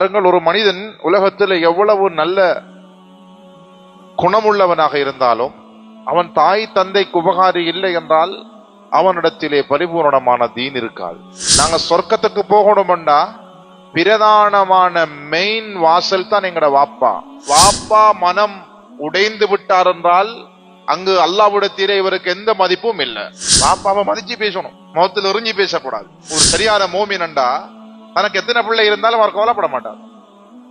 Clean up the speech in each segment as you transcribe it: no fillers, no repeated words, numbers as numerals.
ஒரு மனிதன் உலகத்தில் எவ்வளவு நல்ல குணமுள்ளவனாக இருந்தாலும் அவன் தாய் தந்தைக்கு உபகாரி இல்லை என்றால் அவனிடத்திலே பரிபூர்ணமான தீன் இருக்காது. நாங்க சொர்க்கத்துக்கு போகணும்டா பிரதானமான மெயின் வாசல் தான் எங்கட வாப்பா. வாப்பா மனம் உடைந்து விட்டார் என்றால் அங்கு அல்லாஹ்விடத்திலே இவருக்கு எந்த மதிப்பும் இல்லை. வாப்பாவை மதிச்சு பேசணும், முகத்தில் எறிஞ்சி பேசக்கூடாது. ஒரு சரியான மோமினண்டா தனக்கு எத்தனை பிள்ளை இருந்தாலும் அவர் கவலைப்பட மாட்டார்.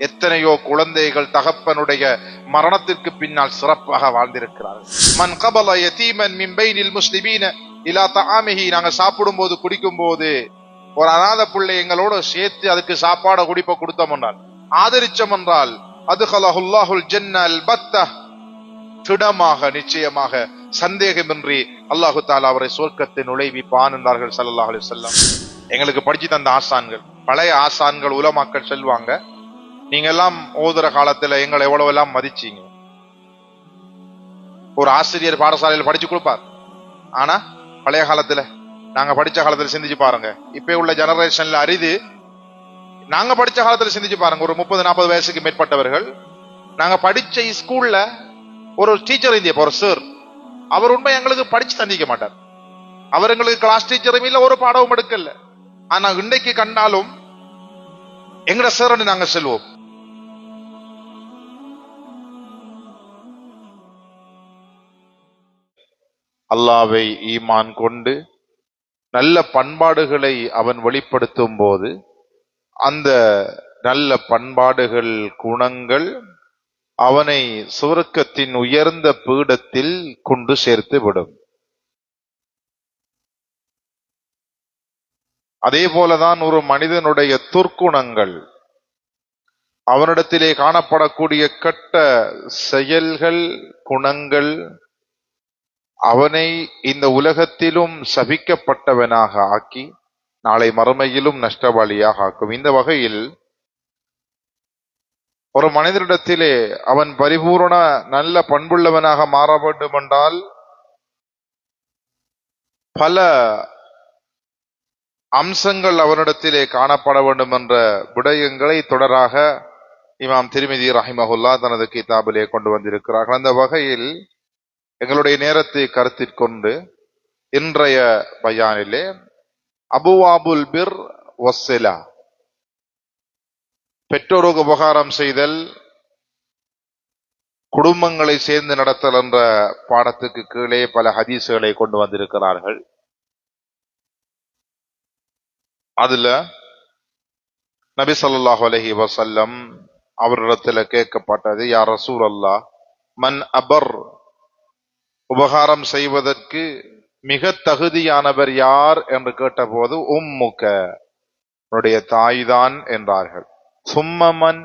எத்தனையோ குழந்தைகள் தகப்பனுடைய மரணத்திற்கு பின்னால் சிறப்பாக வாழ்ந்திருக்கிறார்கள். மன் கபல யதீமன் மின் பைனில் முஸ்லிமீன இலா தஆமிஹி, நாங்க சாப்பிடும் போது குடிக்கும் போது ஒரு அநாத பிள்ளை எங்களோட சேர்த்து அதுக்கு சாப்பாடு குடிப்ப கொடுத்தோம் என்றால், ஆதரிச்சம் என்றால் அதுகலஹுல்லாஹுல் ஜன்னல் பத்த, திடமாக நிச்சயமாக சந்தேகமின்றி அல்லாஹு தஆலா அவரை சொர்க்கத்தை நுழைவிப்பான் என்றார்கள் ஸல்லல்லாஹு அலைஹி வஸல்லம். எங்களுக்கு படிச்சு தந்த ஆசான்கள், பழைய ஆசான்கள், உலமாக்கள் சொல்வாங்க, நீங்க எல்லாம் ஓதுற காலத்துல எங்களை எவ்வளவு எல்லாம் மதிச்சீங்க. ஒரு ஆசிரியர் பாடசாலையில் படிச்சு கொடுப்பார். ஆனா பழைய காலத்துல நாங்க படிச்ச காலத்துல சிந்திச்சு பாருங்க. இப்ப உள்ள ஜெனரேஷன்ல அரிது. நாங்க படிச்ச காலத்துல சிந்திச்சு பாருங்க. ஒரு 30-40 வயசுக்கு மேற்பட்டவர்கள் நாங்க படிச்ச ஸ்கூல்ல ஒரு டீச்சர் இருந்தியப்ப, ஒரு சார், அவர் உண்மை எங்களுக்கு படிச்சு தந்திக்க மாட்டார். அவர் எங்களுக்கு கிளாஸ் டீச்சரும் இல்ல, ஒரு பாடமும் எடுக்கல. ஆனா இன்றைக்கு கண்டாலும் எங்கட சார் நாங்க செல்வோம். அல்லாஹ்வை ஈமான் கொண்டு நல்ல பண்பாடுகளை அவன் வெளிப்படுத்தும் போது அந்த நல்ல பண்பாடுகள், குணங்கள் அவனை சுவர்க்கத்தின் உயர்ந்த பீடத்தில் கொண்டு சேர்த்து விடும். அதே போலதான் ஒரு மனிதனுடைய துர்க்குணங்கள், அவனிடத்திலே காணப்படக்கூடிய கெட்ட செயல்கள், குணங்கள் அவனை இந்த உலகத்திலும் சபிக்கப்பட்டவனாக ஆக்கி நாளை மறுமையிலும் நஷ்டவாளியாக ஆக்கும். இந்த வகையில் ஒரு மனிதனிடத்திலே அவன் பரிபூரண நல்ல பண்புள்ளவனாக மாற வேண்டும் என்றால் பல அம்சங்கள் அவனிடத்திலே காணப்பட வேண்டும் என்ற விடயங்களை தொடராக இமாம் திர்மிதி ரஹிமஹுல்லா தனது கிதாபிலே கொண்டு வந்திருக்கிறார்கள். அந்த வகையில் எங்களுடைய நேரத்தை கருத்திற்கொண்டு இன்றைய பயானிலே அபுவாபுல் பிர் வஸ்ஸிலா, பெற்றோருக்கு உபகாரம் செய்தல், குடும்பங்களை சேர்ந்து நடத்தல் என்ற பாடத்துக்கு கீழே பல ஹதீசுகளை கொண்டு வந்திருக்கிறார்கள். அதுல நபி ஸல்லல்லாஹு அலைஹி வஸல்லம் அவரிடத்துல கேட்கப்பட்டது, யா ரசூலல்லாஹ், மன் அபர், உபகாரம் செய்வதற்கு மிக தகுதியானவர் யார் என்று கேட்டபோது உம்முக, உன்னுடைய தாய்தான் என்றார்கள். சும்மமன்,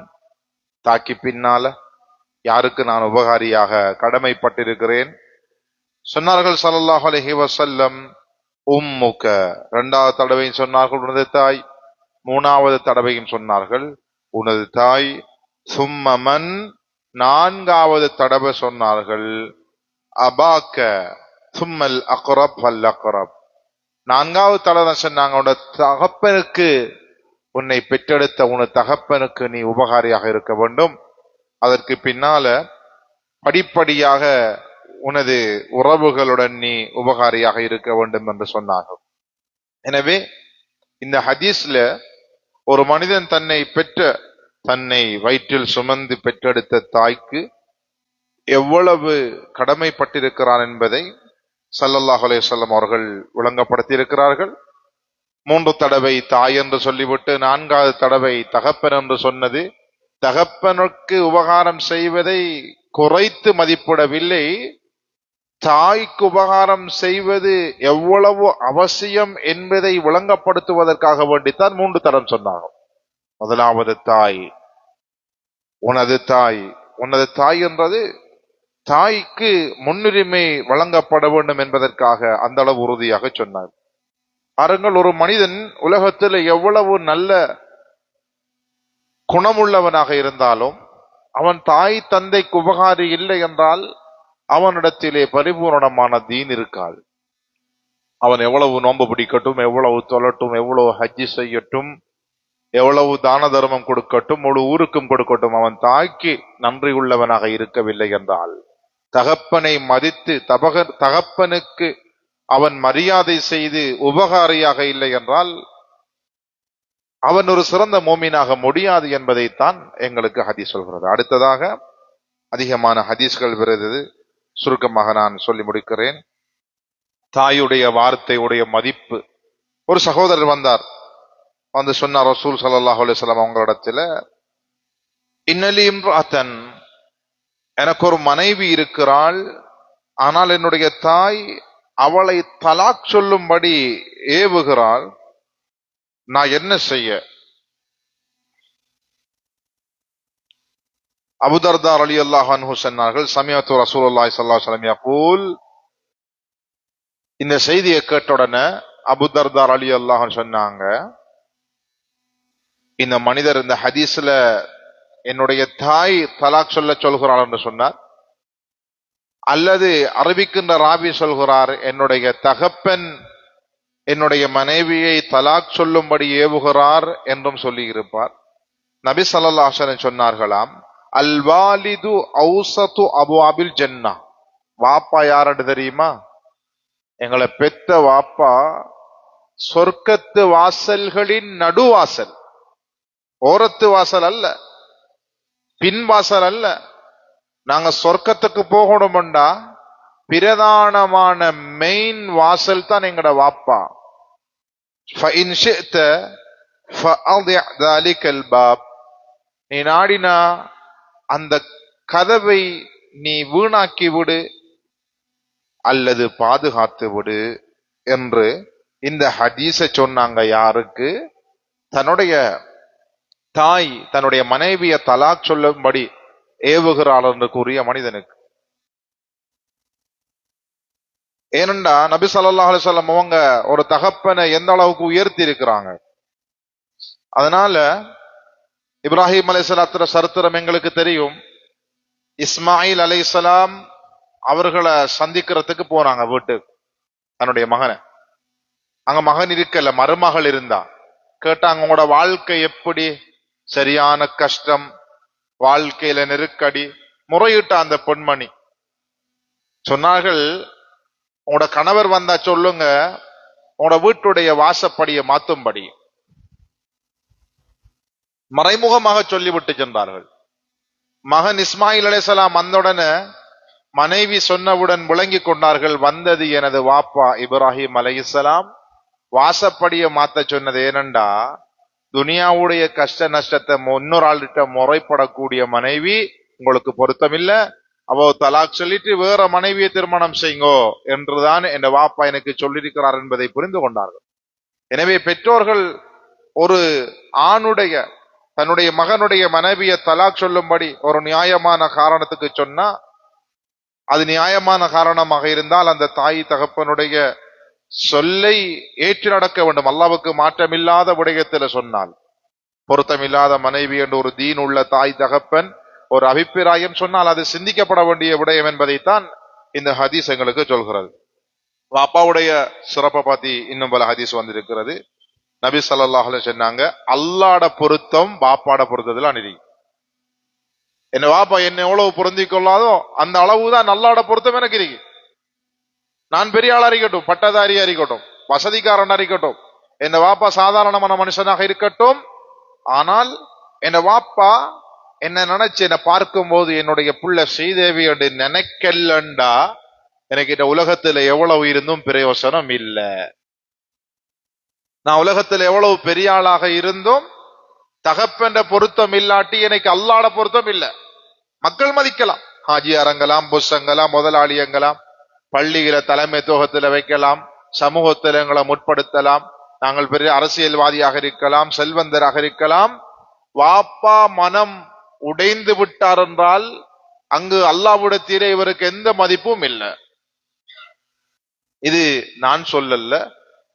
தாக்கி பின்னால யாருக்கு நான் உபகாரியாக கடமைப்பட்டிருக்கிறேன் சொன்னார்கள் ஸல்லல்லாஹு அலைஹி வஸல்லம், உம்முக. 2வது தடவையும் சொன்னார்கள் உனது தாய், 3வது தடவையும் சொன்னார்கள் உனது தாய். சும்மமன், 4வது தடவை சொன்னார்கள் அபாக்க சும்மல் அக்ரப் ஃபல் அக்ரப். 4வது தடவை சொன்னாங்க, உன்னோட தகப்பனுக்கு, உன்னை பெற்றெடுத்த உனது தகப்பனுக்கு நீ உபகாரியாக இருக்க வேண்டும். அதற்கு பின்னால படிப்படியாக உனது உறவுகளுடன் நீ உபகாரியாக இருக்க வேண்டும் என்று சொன்னார்கள். எனவே இந்த ஹதீஸ்ல ஒரு மனிதன் தன்னை வயிற்றில் சுமந்து பெற்றெடுத்த தாய்க்கு எவ்வளவு கடமைப்பட்டிருக்கிறான் என்பதை ஸல்லல்லாஹு அலைஹி வஸல்லம் அவர்கள் விளங்கப்படுத்தி இருக்கிறார்கள். 3 தடவை தாய் என்று சொல்லிவிட்டு 4வது தடவை தகப்பன் என்று சொன்னது, தகப்பனுக்கு உபகாரம் செய்வதை குறைத்து மதிப்பிடவில்லை, தாய்க்கு உபகாரம் செய்வது எவ்வளவு அவசியம் என்பதை விளங்கப்படுத்துவதற்காக வேண்டித்தான் 3 தடம் சொன்னார்கள். 1வது தாய், உனது தாய். உனது தாய் என்றது தாய்க்கு முன்னுரிமை வழங்கப்பட வேண்டும் என்பதற்காக அந்த அளவு உறுதியாக சொன்னார். பாருங்கள், ஒரு மனிதன் உலகத்தில் எவ்வளவு நல்ல குணமுள்ளவனாக இருந்தாலும் அவன் தாய் தந்தைக்கு உபகாரி இல்லை என்றால் அவனிடத்திலே பரிபூர்ணமான தீன் இருக்காது. அவன் எவ்வளவு நோன்பு பிடிக்கட்டும், எவ்வளவு தொழட்டும், எவ்வளவு ஹஜ்ஜி செய்யட்டும், எவ்வளவு தான தர்மம் கொடுக்கட்டும், முழு ஊருக்கும் கொடுக்கட்டும், அவன் தாய்க்கு நன்றி உள்ளவனாக இருக்கவில்லை என்றால், தகப்பனை மதித்து தகப்பனுக்கு அவன் மரியாதை செய்து உபகாரியாக இல்லை என்றால் அவன் ஒரு சிறந்த மோமீனாக முடியாது என்பதைத்தான் எங்களுக்கு ஹதீஸ் சொல்கிறது. அடுத்ததாக அதிகமான ஹதீஸ்கள் வருகிறது, சுருக்கமாக நான் சொல்லி முடிக்கிறேன். தாயுடைய வார்த்தையுடைய மதிப்பு. ஒரு சகோதரர் வந்தார், வந்து சொன்னார் ரசூல் ஸல்லல்லாஹு அலைஹி வஸல்லம் அவங்களிடத்துல, இன்னலி இம்ராத்தன், எனக்கு ஒரு மனைவி இருக்கிறாள், ஆனால் என்னுடைய தாய் அவளை தலாக் சொல்லும்படி ஏவுகிறாள், நான் என்ன செய்ய? அபூ தர்தா ரலியல்லாஹு அன்ஹு சொன்னார்கள், சமிஅத்து ரசூலுல்லாஹி ஸல்லல்லாஹு அலைஹி வஸல்லம் யகூல், இந்த செய்தியை கேட்ட உடனே அபூ தர்தா ரலியல்லாஹு அன்ஹு சொன்னாங்க, இந்த மனிதர் இந்த ஹதீஸ்ல என்னுடைய தாய் தலாக் சொல்கிறாள் என்று சொன்னார், அல்லது அறிவிக்கின்ற ராவி சொல்கிறார் என்னுடைய தகப்பன் என்னுடைய மனைவியை தலாக் சொல்லும்படி ஏவுகிறார் என்றும் சொல்லி இருப்பார். நபி ஸல்லல்லாஹு அலைஹி வஸல்லம் சொன்னார்களாம், அல் வாலிது ஔஸது அப்வாபில் ஜன்னah. வாப்பா யாருன்னு தெரியுமா? எங்களை பெத்த வாப்பா சொர்க்கத்து வாசல்களின் நடுவாசல், ஓரத்து வாசல் அல்ல, பின் வாசல் அல்ல. நாங்க சொர்க்கத்துக்கு போகணும்டா பிரதானமான மெயின் வாசல் தான் எங்கட வாப்பா. فَإِنْ شِئْتَ فَأَضِعْ ذَلِكَ الْبَابَ, நீ நாடினா அந்த கதவை நீ வீணாக்கி விடு அல்லது பாதுகாத்து விடு என்று இந்த ஹதீஸை சொன்னாங்க. யாருக்கு? தன்னுடைய தாய் தன்னுடைய மனைவியை தலாக் சொல்லும்படி ஏவுகிறாள் என்று கூறிய மனிதனுக்கு. ஏனென்றா நபி ஸல்லல்லாஹு அலைஹி வஸல்லம் அவங்க ஒரு தகப்பனை எந்த அளவுக்கு உயர்த்தி இருக்கிறாங்க. அதனால இப்ராஹிம் அலைஹிஸ்ஸலாத்து சரித்திரம் எங்களுக்கு தெரியும். இஸ்மாயில் அலைஹிஸ்ஸலாம் அவர்களை சந்திக்கிறதுக்கு போனாங்க வீட்டுக்கு, தன்னுடைய மகனை. அங்க மகன் இருக்கல, மருமகள் இருந்தா. கேட்டாங்க, உங்களோட வாழ்க்கை எப்படி? சரியான கஷ்டம், வாழ்க்கையில நெருக்கடி. முறையிட்ட அந்த பெண்மணி சொன்னார்கள், உங்களோட கணவர் வந்தா சொல்லுங்க, உங்களோட வீட்டுடைய வாசப்படியை மாத்தும்படி. மறைமுகமாக சொல்லிவிட்டு சென்றார்கள். மகன் இஸ்மாயில் அலைஹிஸ்ஸலாம் வந்தவுடனே மனைவி சொன்னவுடன் விளங்கி கொண்டார்கள், வந்தது எனது வாப்பா இப்ராஹிம் அலைஹிஸ்ஸலாம். வாசப்படியை மாத்த சொன்னது ஏனண்டா, துனியாவுடைய கஷ்ட நஷ்டத்தை இன்னொரு ஆள்கிட்ட முறைப்படக்கூடிய மனைவி உங்களுக்கு பொருத்தமில்ல, அவ தலாக் சொல்லிட்டு வேற மனைவியை திருமணம் செய்யுங்கோ என்றுதான் என் வாப்பா எனக்கு சொல்லியிருக்கிறார் என்பதை புரிந்து கொண்டார்கள். எனவே பெற்றோர்கள் ஒரு ஆணுடைய தன்னுடைய மகனுடைய மனைவியை தலாக் சொல்லும்படி ஒரு நியாயமான காரணத்துக்கு சொன்னா, அது நியாயமான காரணமாக இருந்தால் அந்த தாய் தகப்பனுடைய சொல்லை ஏற்று நடக்க வேண்டும். அல்லாஹ்வுக்கு மாற்றமில்லாத விடயத்தில் சொன்னால், பொருத்தமில்லாத மனைவி என்று ஒரு தீன் உள்ள தாய் தகப்பன் ஒரு அபிப்பிராயம் சொன்னால் அது சிந்திக்கப்பட வேண்டிய விடயம் என்பதைத்தான் இந்த ஹதீஸ் எங்களுக்கு சொல்கிறது. வாப்பாவுடைய சிறப்பை பத்தி இன்னும் பல ஹதீஸ் வந்திருக்கிறது. நபி ஸல்லல்லாஹு அலைஹி சொன்னாங்க, அல்லாஹ்வுடைய பொருத்தம் வாப்பாட பொருத்தத்துல அணிதி. என்ன வாப்பா என்ன எவ்வளவு பொருந்திக் கொள்ளாதோ அந்த அளவுதான் அல்லாஹ்வுடைய பொருத்தம் எனக்கு இருக்கு. நான் பெரிய ஆளா இருக்கட்டும், பட்டதாரியா இருக்கட்டும், வசதிக்காரனா இருக்கட்டும், என் வாப்பா சாதாரணமான மனுஷனாக இருக்கட்டும், ஆனால் என் வாப்பா என்ன நினைச்சு என்ன பார்க்கும் போது என்னுடைய புள்ள ஸ்ரீதேவி என்று நினைக்கலண்டா எனக்கு இந்த உலகத்துல எவ்வளவு இருந்தும் பிரயோசனம் இல்ல. நான் உலகத்துல எவ்வளவு பெரிய ஆளாக இருந்தும் தகப்பன்ற பொருத்தம் இல்லாட்டி எனக்கு அல்லாஹ்வுடைய பொருத்தம் இல்ல. மக்கள் மதிக்கலாம், ஹாஜியாரங்கலாம், புஷங்கலாம், முதலாளியங்கலாம், பள்ளிகளை தலைமைத்துவத்துல வைக்கலாம், சமூகத்தில் எங்களை முற்படுத்தலாம், நாங்கள் பெரிய அரசியல்வாதியாக இருக்கலாம், செல்வந்தராக இருக்கலாம். வாப்பா மனம் உடைந்து விட்டார் என்றால் அங்கு அல்லாஹ்விடத்திலே இவருக்கு எந்த மதிப்பும் இல்லை. இது நான் சொல்லல,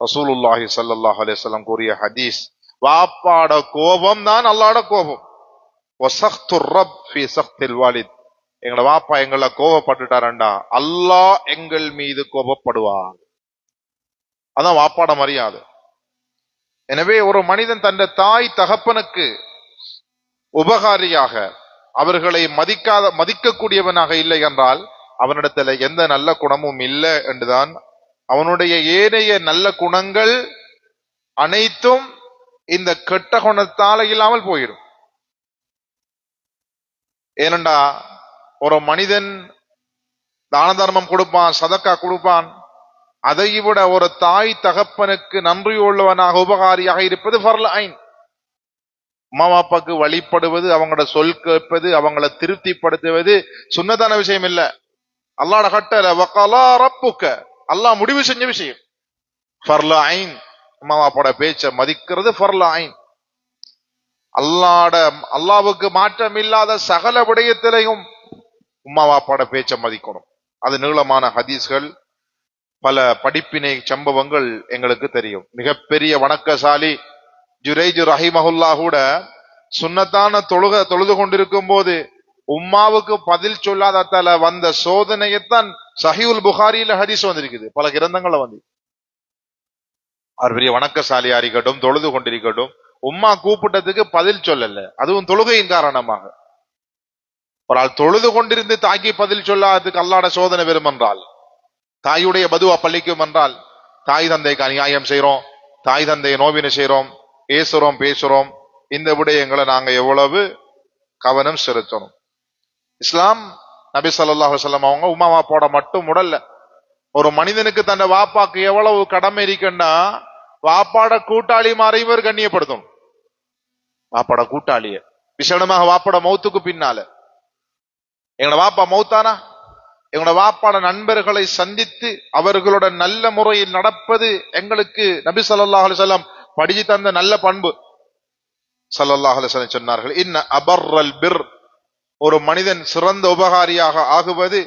ரசூலுல்லாஹி ஸல்லல்லாஹு அலைஹி வஸல்லம் கூறிய ஹதீஸ். வாப்பாட கோபம் தான் அல்லாஹ்வுடைய கோபம். வஸக்துர் ரப் ஃபீ ஸக்தில் வாலித், எங்களோட வாப்பா எங்களை கோபப்பட்டுட்டாரண்டா அல்லாஹ் எங்கள் மீது கோபப்படுவார். அதான் வாப்பாட மரியாதை. எனவே ஒரு மனிதன் தன் தாய் தகப்பனுக்கு உபகாரியாக அவர்களை மதிக்கக்கூடியவனாக இல்லை என்றால் அவனிடத்துல எந்த நல்ல குணமும் இல்லை என்றுதான், அவனுடைய ஏனைய நல்ல குணங்கள் அனைத்தும் இந்த கெட்ட குணத்தால இல்லாமல் போயிடும். ஏனண்டா ஒரு மனிதன் தான தர்மம் கொடுப்பான், சதக்கா கொடுப்பான், அதை விட ஒரு தாய் தகப்பனுக்கு நன்றியுள்ளவனாக உபகாரியாக இருப்பது ஃபர்ல் ஐன். அம்மா அப்பாக்கு வழிபடுவது, அவங்களோட சொல் கேட்பது, அவங்கள திருப்திப்படுத்துவது சுன்னதான விஷயம் இல்ல. அல்லாஹ்ட கட்டளை வகலா ரப்புக்க, அல்லாஹ் முடிவு செஞ்ச விஷயம். ஃபர்ல் ஐன், அம்மா அப்பாவோட பேச்ச மதிக்கிறது ஃபர்ல் ஐன். அல்லாஹ்வுக்கு மாற்றம் இல்லாத சகல விடயத்திலையும் உம்மா அப்பாவோட பேச்ச மதிக்கணும். அது நீளமான ஹதீஸ்கள், பல படிப்பினை சம்பவங்கள் எங்களுக்கு தெரியும். மிகப்பெரிய வணக்கசாலி ஜுரைஜ் ரஹிமஹுல்லா கூட சுன்னத்தான தொழுது கொண்டிருக்கும் போது உம்மாவுக்கு பதில் சொல்லாததால வந்த சோதனையைத்தான் சஹீஹுல் புகாரியில ஹதீஸ் வந்திருக்குது, பல கிரந்தங்கள்ல வந்து. அவர் பெரிய வணக்கசாலியா இருக்கட்டும், தொழுது கொண்டிருக்கட்டும், உம்மா கூப்பிட்டதுக்கு பதில் சொல்லல, அதுவும் தொழுகையின் காரணமாக. ஒரு ஆள் தொழுது கொண்டிருந்து தாக்கி பதில் சொல்லாததுக்கு அல்லாஹ்ட சோதனை வரும் என்றால், தாயுடைய பதுவா பள்ளிக்கும் என்றால், தாய் தந்தைக்கு அநியாயம் செய்யறோம், தாய் தந்தையை நோவினை செய்யறோம், ஏசுறோம், பேசுறோம், இந்த விடயங்களை நாங்க எவ்வளவு கவனம் செலுத்தணும். இஸ்லாம் நபி ஸல்லல்லாஹு அலைஹி வஸல்லம் அவங்க உம்மா வாப்பாவோட மட்டும் உடல்ல, ஒரு மனிதனுக்கு தன்னை வாப்பாக்கு எவ்வளவு கடமை இருக்குன்னா, வாப்பாட கூட்டாளி மாறைவர் கண்ணியப்படுத்தணும். வாப்பாட கூட்டாளிய விசேடமாக வாப்பாட மௌத்துக்கு பின்னால, எங்களோட வாப்பா மௌத்தானா, எங்களோட வாப்பாட நண்பர்களை சந்தித்து அவர்களோட நல்ல முறையில் நடப்பது எங்களுக்கு நபி ஸல்லல்லாஹு அலைஹி வஸல்லம் படிச்சு தந்த நல்ல பண்பு. ஸல்லல்லாஹு அலைஹி வஸல்லம் சொன்னார்கள், இன்ன அபர்ரல் பிர், ஒரு மனிதன் சிறந்த உபகாரியாக ஆகுவது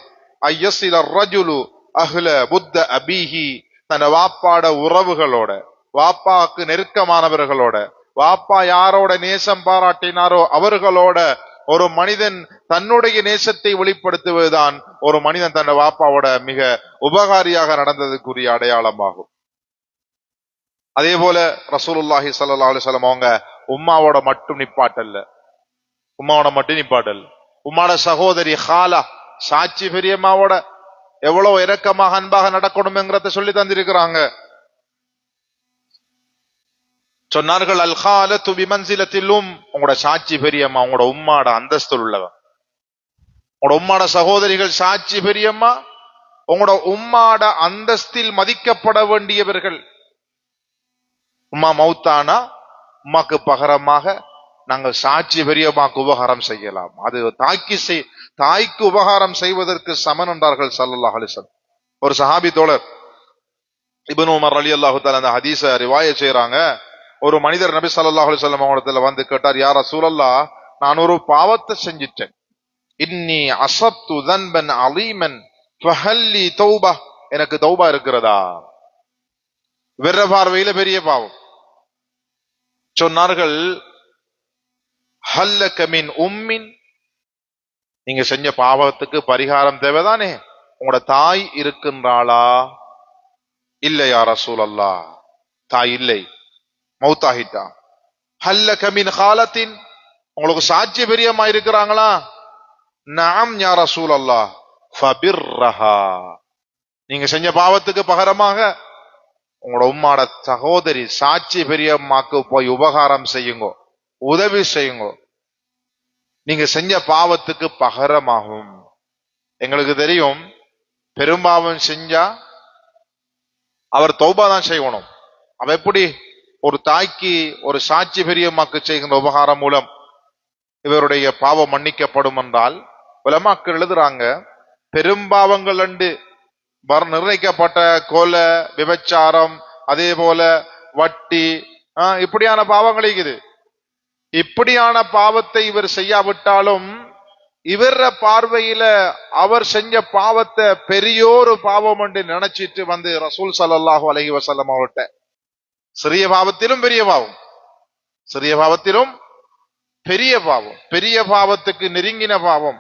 ஐயஸில ரஜுலு அஹ்ல புத்த அபீஹி, தன் வாப்பாட உறவுகளோட, வாப்பாக்கு நெருக்கமானவர்களோட, வாப்பா யாரோட நேசம் பாராட்டினாரோ அவர்களோட ஒரு மனிதன் தன்னுடைய நேசத்தை வெளிப்படுத்துவதுதான் ஒரு மனிதன் தன் வாப்பாவோட மிக உபகாரியாக நடந்ததுக்குரிய அடையாளமாகும். அதே போல ரசூலுல்லாஹி ஸல்லல்லாஹு அலைஹி வஸல்லம் அவங்க உம்மாவோட மட்டும் நிப்பாட்டல்ல, உம்மாவோட சகோதரி ஹாலா, சாட்சி பெரியம்மாவோட எவ்வளவு இரக்கமாக அன்பாக நடக்கணும்ங்கிறத சொல்லி தந்திருக்கிறாங்க. சொன்னார்கள், அல் ஹாலத்து பிமன்சிலத்திலும், உங்களோட சாட்சி பெரியம்மா உங்களோட உம்மாட அந்தஸ்து உள்ளவன். உங்களோட உம்மாட சகோதரிகள் சாட்சி பெரியம்மா உங்களோட உம்மாட அந்தஸ்தில் மதிக்கப்பட வேண்டியவர்கள். உம்மா மௌத்தானா உம்மாக்கு பகரமாக நாங்கள் சாட்சி பெரியம்மாக்கு உபகாரம் செய்யலாம். அது தாய்க்கு உபகாரம் செய்வதற்கு சமன் என்றார்கள் ஸல்லல்லாஹு அலைஹி வஸல்லம். ஒரு சஹாபி தோழர் இப்னு உமர் ரலியல்லாஹு தஆலா அந்த ஹதீஸ ரிவாயத் செய்றாங்க. ஒரு மனிதர் நபி ஸல்லல்லாஹு அலைஹி வஸல்லம் அவங்களிடத்துல வந்து கேட்டார், யா ரசூலல்லாஹ், நான் ஒரு பாவத்தை செஞ்சிட்டேன், இன்னி அஸப்து தன்பன் அலீமன் ஃபஹல்லி தௌபா, எனக்கு தௌபா இருக்கிறதா? வெற பார்வையில பெரிய பாவம். சொன்னார்கள், ஹல்லக மின் உம்மின், நீங்க செஞ்ச பாவத்துக்கு பரிகாரம் தேவைதானே, உங்களோட தாய் இருக்கின்றாளா? இல்லை யா ரசூலல்லாஹ், தாய் இல்லை, மௌத்தாகிட்டா. ஹல்லக மின் காலத்தின், உங்களுக்கு சாட்சி பெரியம்மா இருக்கிறாங்களா? நஅம் யா ரசூலல்லாஹ், ஃபபிர்ரஹா, நீங்க செஞ்ச பாவத்துக்கு பகரமாக உங்களோட உம்மாட சகோதரி சாட்சி பெரியம்மாக்கு போய் உபகாரம் செய்யுங்க, உதவி செய்யுங்க, நீங்க செஞ்ச பாவத்துக்கு பகரமாகும். எங்களுக்கு தெரியும், பெரும்பாவம் செஞ்சா அவர் தௌபா தான் செய்யணும். அவ எப்படி ஒரு தாய்க்கு ஒரு சாட்சி பெரியம்மாக்கு செய்கின்ற உபகாரம் மூலம் இவருடைய பாவம் மன்னிக்கப்படும் என்றால், உலமாக்கள் எழுதுறாங்க, பெரும்பாவங்கள் அண்டு நிர்ணயிக்கப்பட்ட கொலை, விபச்சாரம், அதே போல வட்டி, இப்படியான பாவங்கள் இருக்குது. இப்படியான பாவத்தை இவர் செய்யாவிட்டாலும் இவர பார்வையில அவர் செஞ்ச பாவத்தை பெரியோரு பாவம் என்று நினைச்சிட்டு வந்து ரசூல் ஸல்லல்லாஹு அலைஹி வஸல்லம் அவர்கிட்ட, சிறிய பாவத்திலும் பெரிய பாவம், சிறிய பாவத்திலும் பெரிய பாவம், பெரிய பாவத்துக்கு நெருங்கின பாவம்,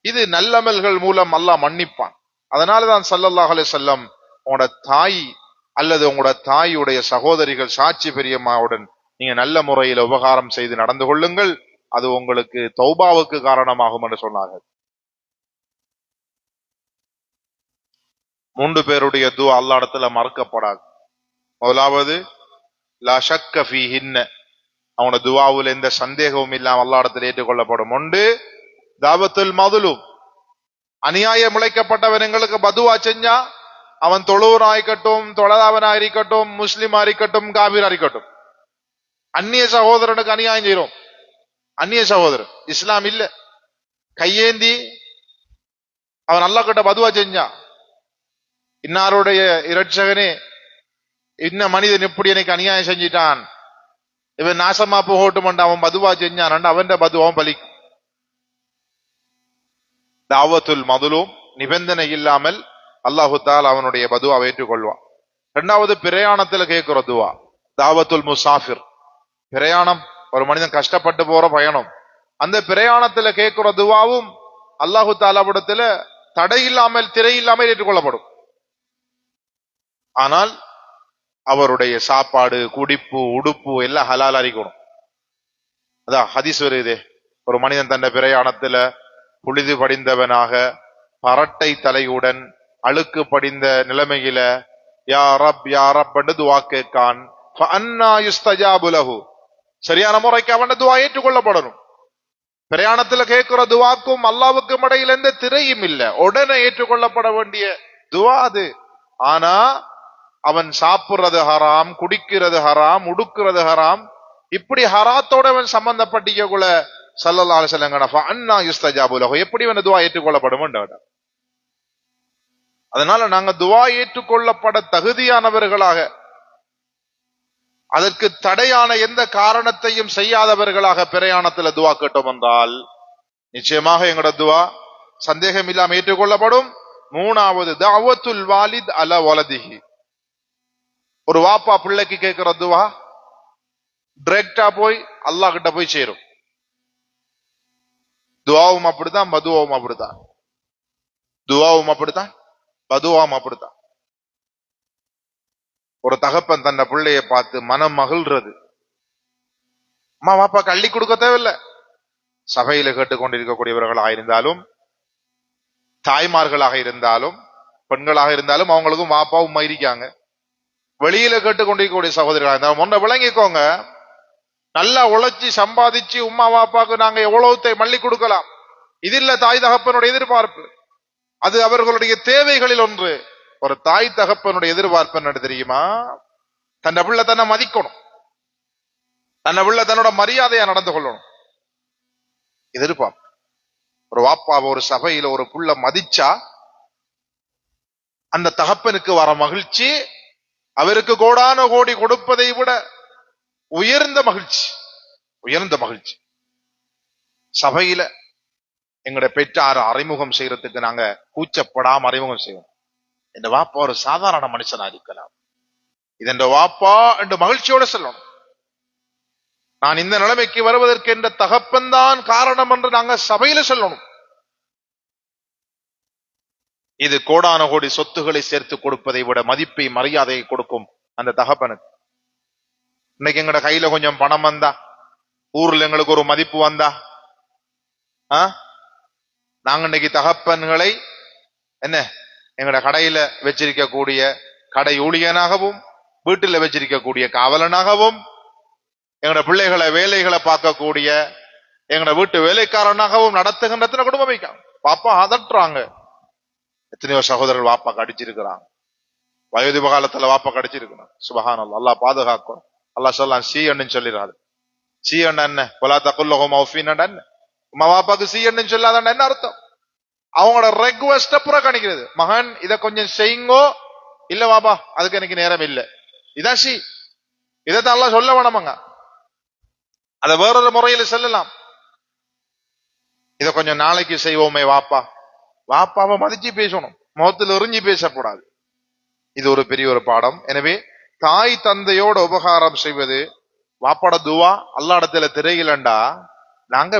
இது நல்லமல்கள் மூலம் அல்லாஹ் மன்னிப்பான். அதனாலதான் ஸல்லல்லாஹு அலைஹி வஸல்லம் உங்களோட தாய் அல்லது உங்களோட தாயுடைய சகோதரிகள் சாட்சி பெரியம்மாவுடன் நீங்க நல்ல முறையில் உபகாரம் செய்து நடந்து கொள்ளுங்கள். அது உங்களுக்கு தௌபாவுக்கு காரணமாகும் என்று சொன்னார்கள். 3 பேருடைய துஆ அல்லாஹ் இடத்துல மறக்கப்படாது. முதலாவது லா ஷக்க ஃபீஹின்ன, அவனோட துஆவுல எந்த சந்தேகமும் இல்லாம அல்லாஹ் இடத்துல ஏற்றுக்கொள்ளப்படும். ஒன்று தாவத்துல் மதுலூம், அநியாயம் இழைக்கப்பட்டவன் எங்களுக்கு பதுவா செஞ்சா, அவன் தொழுவனா இருக்கட்டும், தொழாதவனா இருக்கட்டும், முஸ்லிமா இருக்கட்டும், காபீரா இருக்கட்டும், அந்நிய சகோதரனுக்கு அநியாயம் செய்யறோம். அந்நிய சகோதரன் இஸ்லாம் இல்ல, கையேந்தி அவன் அல்லாஹ் கிட்ட பதுவா செஞ்சான், இன்னாருடைய இரட்சகனே இன்ன மனிதன் இப்படி எனக்கு அநியாயம் செஞ்சிட்டான், இவன் நாசமா போகட்டும், அவன் பதுவா செஞ்சான், அவன் பதுவாவும் பலிக்கும். தாவத்துல் மதுலூம், நிபந்தனை இல்லாமல் அல்லாஹு தஆலா அவனுடைய பதுவாவை ஏற்றுக்கொள்வான். 2வது பிரயாணத்துல கேட்கிற துவா தாவத்துல் முசாஃபிர், பிரயாணம், ஒரு மனிதன் கஷ்டப்பட்டு போற பயணம், அந்த பிரயாணத்துல கேட்கிற துவாவும் அல்லாஹு தஆலாவிடத்துல தடை இல்லாமல் திரை இல்லாமல் ஏற்றுக்கொள்ளப்படும். ஆனால் அவருடைய சாப்பாடு, குடிப்பு, உடுப்பு எல்லாம் ஹலாலா இருக்கணும். அதான் ஹதீஸ் வருதே, ஒரு மனிதன் தன்னை பிரயாணத்துல புழுதி படிந்தவனாக, பரட்டை தலையுடன், அழுக்கு படிந்த நிலைமையில யா ரப் யா ரப் என்று துஆ கேட்கான், ஃபஅன்னா யுஸ்தஜாபு லஹு, சரியான முறைக்கு அவன் துஆ ஏற்றுக்கொள்ளப்படணும். பிரயாணத்துல கேட்கிற துஆக்கும் அல்லாஹ்வுக்கும் இடையில எந்த திரையும் இல்ல, உடனே ஏற்றுக்கொள்ளப்பட வேண்டிய துஆ அது. ஆனா அவன் சாப்பிடுறது ஹராம், குடிக்கிறது ஹராம், உடுக்கிறது ஹராம், இப்படி ஹராத்தோட அவன் சம்பந்தப்பட்டிக்கக்குள்ள ஸல்லல்லாஹு அலைஹி வஸல்லம் ஃபஅன்னா யுஸ்தஜாபு லஹு, எப்படி அவன் துஆ ஏற்றுக்கொள்ளப்படும்? அதனால நாங்க துஆ ஏற்றுக்கொள்ளப்பட தகுதியானவர்களாக, அதற்கு தடையான எந்த காரணத்தையும் செய்யாதவர்களாக பிரயாணத்துல துஆ கேட்டோம் என்றால் நிச்சயமாக எங்களோட துஆ சந்தேகம் இல்லாம ஏற்றுக்கொள்ளப்படும். 3வது தஅவத்துல் வாலித் அலா வலதிஹி, ஒரு வாப்பா பிள்ளைக்கு கேட்கிற துஆ டைரக்டா போய் அல்லாஹ் கிட்ட போய் சேரும். துஆவும் அப்படித்தான், பதுவாவும் அப்படித்தான். துஆவும் அப்படித்தான், பதுவாவும் அப்படித்தான். ஒரு தகப்பன் தன்னை பிள்ளைய பார்த்து மனம் மகிழ்றது, அம்மா வாப்பாக்கு அள்ளி கொடுக்க தேவையில்லை. சபையில கேட்டுக்கொண்டிருக்கக்கூடியவர்களாக இருந்தாலும், தாய்மார்களாக இருந்தாலும், பெண்களாக இருந்தாலும், அவங்களுக்கும் வாப்பா உம்மா இருக்காங்க. வெளியில கேட்டுக்கொண்டிருக்கக்கூடிய சகோதரிகளாக இருந்தாலும் ஒன்றை விளங்கிக்கோங்க, நல்லா உழைச்சி சம்பாதிச்சு உம்மா வாப்பாக்கு நாங்க எவ்வளவு மல்லி கொடுக்கலாம், இது இல்ல தாய் தகப்பனுடைய எதிர்பார்ப்பு, அது அவர்களுடைய தேவைகளில் ஒன்று. ஒரு தாய் தகப்பனுடைய எதிர்பார்ப்பு என்ன தெரியுமா? தன்னை பிள்ளை தன்னை மதிக்கணும், தன்னை பிள்ளை தன்னோட மரியாதையா நடந்து கொள்ளணும், எதிர்பார்ப்பு. ஒரு வாப்பாவை ஒரு சபையில ஒரு புள்ள மதிச்சா அந்த தகப்பனுக்கு வர மகிழ்ச்சி அவருக்கு கோடான கோடி கொடுப்பதை விட உயர்ந்த மகிழ்ச்சி, உயர்ந்த மகிழ்ச்சி. சபையில எங்களுடைய பெற்றார் அறிமுகம் செய்யறதுக்கு நாங்க கூச்சப்படாம அறிமுகம் செய்வோம். இந்த வாப்பா ஒரு சாதாரண மனுஷனா இருக்கலாம், இது என்ற வாப்பா என்று மகிழ்ச்சியோட சொல்லணும். நான் இந்த நிலைமைக்கு வருவதற்கு என்ற தகப்பன் தான் காரணம் என்று நாங்க சபையில சொல்லணும். இது கோடான கோடி சொத்துக்களை சேர்த்து கொடுப்பதை விட மதிப்பை மரியாதையை கொடுக்கும் அந்த தகப்பனுக்கு. இன்னைக்கு எங்கட கையில கொஞ்சம் பணம் வந்தா, ஊர்ல எங்களுக்கு ஒரு மதிப்பு வந்தா, நாங்க இன்னைக்கு தகப்பன்களை என்ன எங்கட கடையில வச்சிருக்கக்கூடிய கடை ஊழியனாகவும், வீட்டில் வச்சிருக்கக்கூடிய காவலனாகவும், எங்கட பிள்ளைகளை வேலைகளை பார்க்கக்கூடிய எங்கட வீட்டு வேலைக்காரனாகவும் நடத்துகின்ற குடும்பம் வைக்காங்க. பாப்பா அதட்டுறாங்க. எத்தனையோ சகோதரர்கள் வாப்பா கடிச்சிருக்கிறாங்க, வயது காலத்துல வாப்பா கடிச்சிருக்கிறாங்க. சுபஹானல்லாஹ், அல்லாஹ் பாதுகாக்கும். அல்லாஹ் சொல்லலாம் சி அண்ணு சொல்லிடுறாரு. சி அண்ணன் பொலா தக்குல்லஹும் அஃபீன் அண்ணன், உமா வாப்பாக்கு சி அண்ணு சொல்லாதான் என்ன அர்த்தம்? அவங்களோட ரெக்வெஸ்ட புறக்கணிக்கிறது. மகன் இத கொஞ்சம் செய்யுங்கோ, இல்ல வாப்பா அதுக்கு எனக்கு நேரம் இல்லை, இதான் சி. இதைத்தான் அல்லாஹ் சொல்ல வேணாமங்க, அத வேறொரு முறையில சொல்லலாம். இத கொஞ்சம் நாளைக்கு செய்வோமே வாப்பா, வாப்பாவை மதிச்சு பேசணும், முகத்தில் எறிஞ்சி பேசக்கூடாது. இது ஒரு பெரிய ஒரு பாடம். எனவே தாய் தந்தையோட உபகாரம் செய்வது, வாப்பாட துவா அல்லாஹ் இடத்துல திரையிலண்டா நாங்க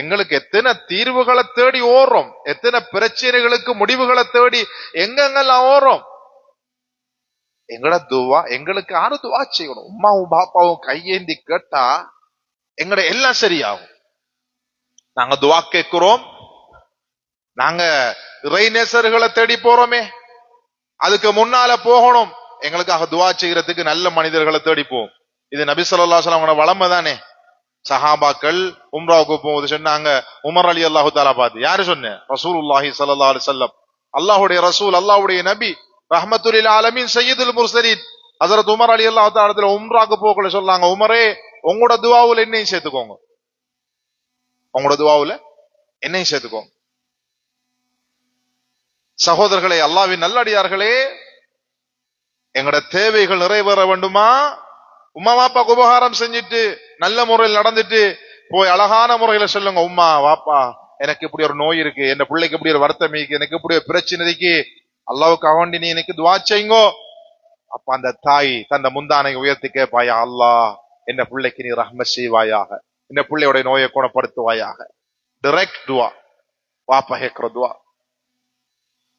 எங்களுக்கு எத்தனை தீர்வுகளை தேடி ஓடுறோம், எத்தனை பிரச்சனைகளுக்கு முடிவுகளை தேடி எங்கெங்கெல்லாம் ஓடுறோம். எங்கட துவா எங்களுக்கு யாரு துவா செய்யணும்? உமாவும் பாப்பாவும் கையேந்தி கேட்டா எங்கட எல்லாம் சரியாகும். நாங்க துவா கேட்கிறோம், நாங்க இறைநேசர்களை தேடி போறோமே, அதுக்கு முன்னால போகணும். எங்களுக்காக துவா செய்யறதுக்கு நல்ல மனிதர்களை தேடி போவோம். இது நபி ஸல்லல்லாஹு அலைஹி வஸல்லம் வளமை தானே. சஹாபாக்கள் உம்ராவுக்கு போகும்போது சொன்னாங்க, உமர் அலி அல்லாஹு தஆலா பார்த்து, யாரு சொன்ன? ரசூலுல்லாஹி ஸல்லல்லாஹு அலைஹி வஸல்லம், அல்லாஹ்வுடைய ரசூல், அல்லாஹ்வுடைய நபி, ரஹ்மத்துல் லில் ஆலமீன், சய்யிதுல் முர்சலீன் ஹஜ்ரத் உமர் அலி அல்லாஹு தஆலா உம்ராக்கு போகல சொன்னாங்க, உமரே உங்களோட துஆவுல என்னையும் சேர்த்துக்கோங்க, உங்களோட துஆவுல என்னையும் சேர்த்துக்கோங்க. சகோதரர்களே, அல்லாஹ்வின் நல்லடியார்களே, எங்கட தேவைகள் நிறைவேற வேண்டுமா? உம்மா வாப்பாக்கு உபகாரம் செஞ்சுட்டு நல்ல முறையில் நடந்துட்டு போய் அழகான முறையில சொல்லுங்க, உம்மா வாப்பா எனக்கு இப்படி ஒரு நோய் இருக்கு, என் பிள்ளைக்கு இப்படி ஒரு வருத்தம் இருக்கு, எனக்கு இப்படி ஒரு பிரச்சனை இருக்கு, அல்லாஹ்வுக்காக வேண்டி நீ எனக்கு துஆ செய்யுங்கோ. அப்ப அந்த தாய் தந்த முந்தானை உயர்த்தி கேட்பாயா, அல்லாஹ் என்ன பிள்ளைக்கு நீ ரஹ்மத் செய்வாயாக, இந்த பிள்ளையோட நோயை குணப்படுத்துவாயாக. டைரக்ட் துஆ, வாப்பா கேட்கிற துஆ.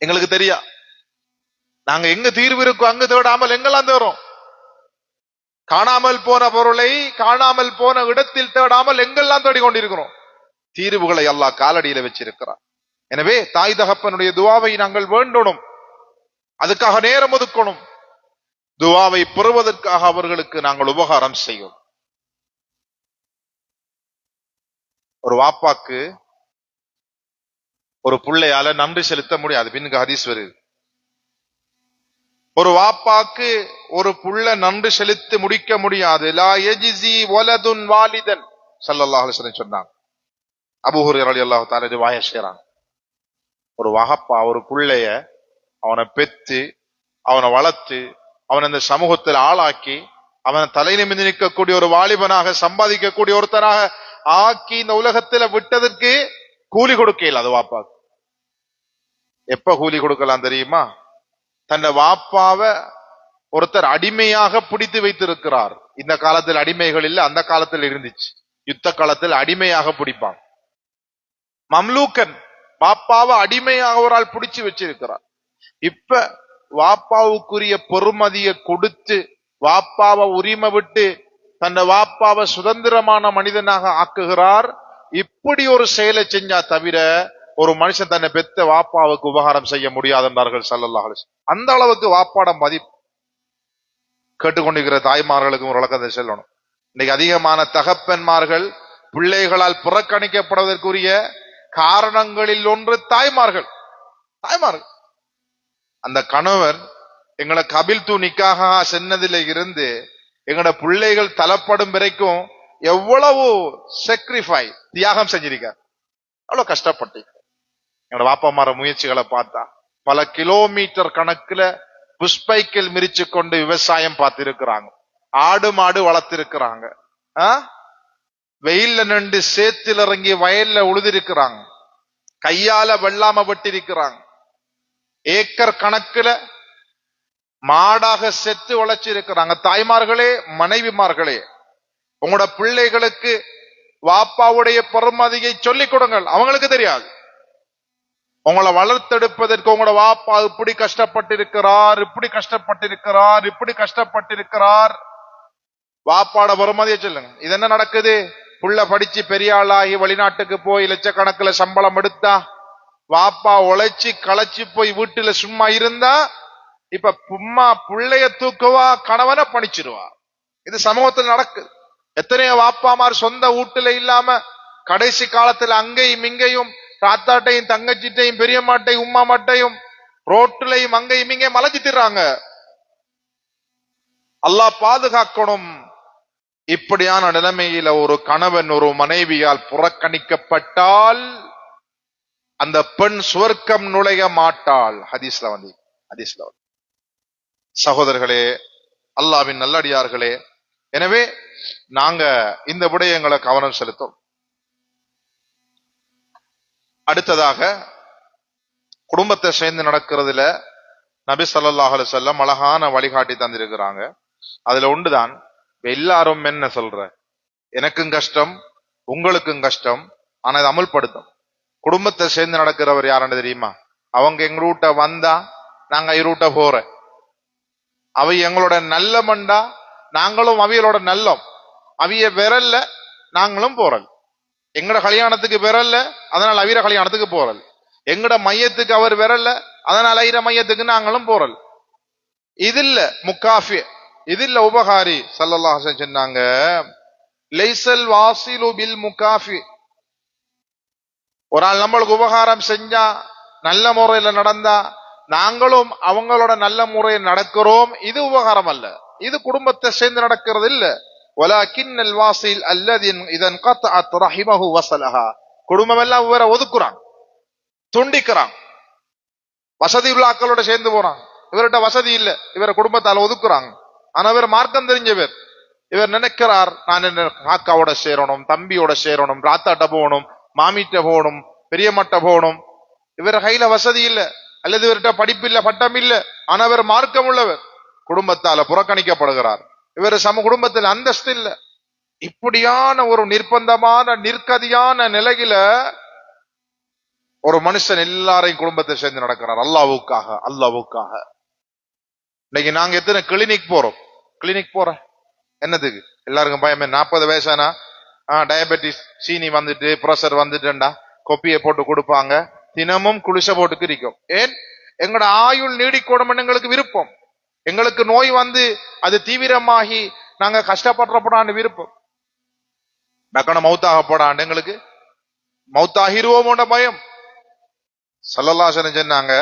எங்களுக்கு தெரியா, நாங்க எங்க தீர்வு இருக்கோ அங்க தேடாமல் எங்கெல்லாம் தேடுறோம். காணாமல் போன பொருளை காணாமல் போன இடத்தில் தேடாமல் எங்கெல்லாம் தேடிக்கொண்டிருக்கிறோம். தீர்வுகளை அல்லாஹ் காலடியில வச்சிருக்கிறார். எனவே தாய் தகப்பனுடைய துஆவை நாங்கள் வேண்டணும், அதுக்காக நேரம் ஒதுக்கணும். துஆவை பெறுவதற்காக அவர்களுக்கு நாங்கள் உபகாரம் செய்யும். ஒரு வாப்பாக்கு ஒரு பிள்ளையால நன்றி செலுத்த முடியாது. பின்னுக்கு ஹதீஸ் வருது, ஒரு வாப்பாக்கு ஒரு புள்ள நன்றி செலுத்தி முடிக்க முடியாது. லா யஜ்ஸி வலதுன் வாலிதன் ஸல்லல்லாஹு அலைஹி வஸல்லம் சொன்னாங்க. அபூ ஹுரைரா ரலியல்லாஹு தஆலா ரிவாயத் செய்றாங்க. ஒரு வாப்பா ஒரு புள்ளைய அவனை பெத்து அவனை வளர்த்து அவன் இந்த சமூகத்தில் ஆளாக்கி அவனை தலை நிமிர்ந்து நிற்கக்கூடிய ஒரு வாலிபனாக சம்பாதிக்கக்கூடிய ஒருத்தனாக ஆக்கி இந்த உலகத்துல விட்டதற்கு கூலி கொடுக்கல. அது வாப்பாக்கு எப்ப கூலி கொடுக்கலாம் தெரியுமா? தன்னை வாப்பாவ ஒருத்தர் அடிமையாக பிடித்து வைத்திருக்கிறார். இந்த காலத்தில் அடிமைகள் இல்ல, அந்த காலத்தில் இருந்துச்சு. யுத்த காலத்தில் அடிமையாக பிடிப்பாங்க. மம்லூக்கன், வாப்பாவை அடிமையாக ஒரு ஆள் பிடிச்சு வச்சிருக்கிறார். இப்ப வாப்பாவுக்குரிய பெருமதியை கொடுத்து வாப்பாவை உரிமை விட்டு தன்னை வாப்பாவை சுதந்திரமான மனிதனாக ஆக்குகிறார். இப்படி ஒரு செயலை செஞ்சா தவிர ஒரு மனுஷன் தன்னை பெத்த வாப்பாவுக்கு உபகாரம் செய்ய முடியாது என்றார்கள் ஸல்லல்லாஹு அலைஹி வஸல்லம். அந்த அளவுக்கு வாப்பாட மதிப்பு. கேட்டுக்கொண்டிருக்கிற தாய்மார்களுக்கும் ஒரு விளக்கத்தை சொல்லணும். இன்னைக்கு அதிகமான தகப்பன்மார்கள் பிள்ளைகளால் புறக்கணிக்கப்படுவதற்குரிய காரணங்களில் ஒன்று தாய்மார்கள். தாய்மார்கள் அந்த கணவன் எங்களை கபில் தூ நிக்காக சென்னதில இருந்து எங்களோட பிள்ளைகள் தலப்படும் வரைக்கும் எவ்வளவு சாக்ரிஃபை தியாகம் செஞ்சிருக்கார், அவ்வளவு கஷ்டப்பட்டீங்க. என்னோட வாப்பமார முயற்சிகளை பார்த்தா பல கிலோமீட்டர் கணக்குல புஷ்பைக்கில் மிரிச்சு கொண்டு விவசாயம் பார்த்திருக்கிறாங்க, ஆடு மாடு வளர்த்திருக்கிறாங்க, வெயில்ல நின்று சேத்தில் இறங்கி வயல்ல உழுதிருக்கிறாங்க, கையால வெள்ளாம வெட்டிருக்கிறாங்க, ஏக்கர் கணக்குல மாடாக செத்து உழைச்சிருக்கிறாங்க. தாய்மார்களே, மனைவிமார்களே, உங்களோட பிள்ளைகளுக்கு வாப்பாவுடைய பெருமதியை சொல்லிக் கொடுங்கள். அவங்களுக்கு தெரியாது. உங்களை வளர்த்தெடுப்பதற்கு உங்களோட வாப்பா இப்படி கஷ்டப்பட்டிருக்கிறார், இப்படி கஷ்டப்பட்டிருக்கிறார், இப்படி கஷ்டப்பட்டிருக்கிறார். வாப்பாட பெருமதியை சொல்லுங்க. இது என்ன நடக்குது? புள்ள படிச்சு பெரிய ஆளாகி வெளிநாட்டுக்கு போய் லட்சக்கணக்கில் சம்பளம் எடுத்தா, வாப்பா உழைச்சி களைச்சு போய் வீட்டுல சும்மா இருந்தா, இப்ப பும்மா புள்ளைய தூக்குவா, கணவனை பணிச்சிருவா. இது சமூகத்தில் நடக்குது. எத்தனையோ வாப்பாமார் சொந்த வீட்டுல இல்லாம கடைசி காலத்துல அங்கேயும் இங்கேயும் தாத்தாட்டையும் தங்கச்சிட்டையும் பெரியம்மாட்டையும் உம்மாமாட்டையும் ரோட்டுலையும் அங்கேயும் இங்கே மலைஞ்சிட்டுறாங்க. அல்லாஹ் பாதுகாக்கணும். இப்படியான நிலைமையில ஒரு கணவன் ஒரு மனைவியால் புறக்கணிக்கப்பட்டால் அந்த பெண் சுவர்க்கம் நுழைய மாட்டாள். ஹதீஸ்ல வந்து சகோதரர்களே, அல்லாஹ்வின் நல்லடியார்களே, எனவே நாங்க இந்த விடயங்களை கவனம் செலுத்தும். அடுத்ததாக குடும்பத்தை சேர்ந்து நடக்கிறதுல நபி ஸல்லல்லாஹு அலைஹி வஸல்லம் அழகான வழிகாட்டி தந்திருக்கிறாங்க. அதுல ஒன்றுதான், எல்லாரும் என்ன சொல்ற, எனக்கும் கஷ்டம் உங்களுக்கும் கஷ்டம், ஆனா இதை அமல்படுத்தும். குடும்பத்தை சேர்ந்து நடக்கிறவர் யாருன்னு தெரியுமா? அவங்க எங்க ரூட்ட வந்தா நாங்க ரூட்ட போற, அவை எங்களோட நல்லமண்டா நாங்களும் அவைகளோட நல்லோம். அவைய விரல்ல நாங்களும் போறல். எங்கட கல்யாணத்துக்கு விரல்ல அதனால அவிர கல்யாணத்துக்கு போறல். எங்கட மையத்துக்கு அவர் விரல்ல அதனால ஐர மையத்துக்கு நாங்களும் போறல். இது இல்ல முக்காஃபி, இது இல்ல உபகாரி. ஸல்லல்லாஹு அலைஹி வஸல்லம் சொன்னாங்க, லைஸல் வாசிலு பில் முகாஃபி. ஒரு ஆள் நம்மளுக்கு உபகாரம் செஞ்சா நல்ல முறையில நடந்தா நாங்களும் அவங்களோட நல்ல முறையில் நடக்கிறோம், இது உபகாரம் அல்ல, இது குடும்பத்தை சேர்ந்து நடக்கிறது இல்ல. வலாக்கின்னல் வாசில் அல்லதி இதன் கத்அத் ரஹிமஹு வஸலஹா. குடும்பம் எல்லாம் இவரை ஒதுக்குறான், துண்டிக்கிறான். வசதி உள்ள ஆக்களோட சேர்ந்து போறான், இவர்கிட்ட வசதி இல்ல, இவரை குடும்பத்தால ஒதுக்குறாங்க. ஆனா இவர் மார்க்கம் தெரிஞ்சவர். இவர் நினைக்கிறார், நான் என்ன காக்காவோட சேரணும், தம்பியோட சேரணும், ராத்தாட்ட போகணும், மாமிட்ட போகணும், பெரியமட்ட போகணும். இவர் கையில வசதி இல்ல, அல்லது இவர்கிட்ட படிப்பு இல்ல, பட்டம் இல்ல, ஆனா இவர் மார்க்கம் உள்ளவர். குடும்பத்தால புறக்கணிக்கப்படுகிறார். இவர் குடும்பத்தில் அந்தஸ்து இல்ல. இப்படியான ஒரு நிர்பந்தமான நிர்கதியான நிலையில ஒரு மனுஷன் எல்லாரையும் குடும்பத்தை சேர்ந்து நடக்கிறார் அல்லாஹ்வுக்காக. அல்லாஹ்வுக்காக இன்னைக்கு நாங்க எத்தனை கிளினிக் போறோம். கிளினிக் போற என்னதுக்கு? எல்லாருக்கும் பயமே. 40 வயசானா டயபெட்டிஸ், சீனி வந்துட்டு, பிரஷர் வந்துட்டுண்டா கொப்பியை போட்டு கொடுப்பாங்க. தினமும் குளிச போட்டுக்கு இருக்கும். ஏன்? எங்களோட ஆயுள் நீடிக்கணும் எங்களுக்கு விருப்பம். எங்களுக்கு நோய் வந்து அது தீவிரமாகி நாங்க கஷ்டப்படுறப்படான்னு விருப்பம். டக்கன மௌத்தாக போடாண்டு எங்களுக்கு மௌத்தாகிருவோமோட பயம். ஸல்லல்லாஹு அலைஹி வஸல்லம் சொன்னாங்க,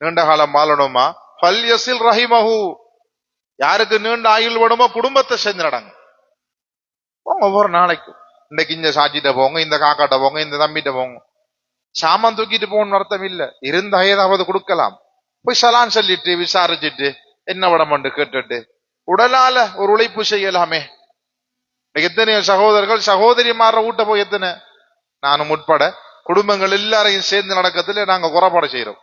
நீண்ட காலம் வாழணுமா ஃபல்யஸில் ரஹிமஹு. யாருக்கு நீண்ட ஆயுள் வேணுமோ குடும்பத்தை சேர்ந்து நடங்க. ஒவ்வொரு நாளைக்கும் இன்னைக்கு இந்த சாட்சிட்ட போங்க, இந்த காக்காட்ட போங்க, இந்த தம்பிட்ட போங்க. சாமான் தூக்கிட்டு போகணும்னு அர்த்தம் இல்ல. இருந்த ஏதாவது கொடுக்கலாம். போய் சலான் சொல்லிட்டு விசாரிச்சுட்டு என்ன விடமண்டு கேட்டுட்டு உடலால ஒரு உழைப்பு செய்யலாமே. எத்தனையோ சகோதரர்கள் சகோதரிமார ஊட்ட போய் எத்தனை, நானும் உட்பட குடும்பங்கள் எல்லாரையும் சேர்ந்து நடக்கிறதுல நாங்க குறைபாடு செய்யறோம்.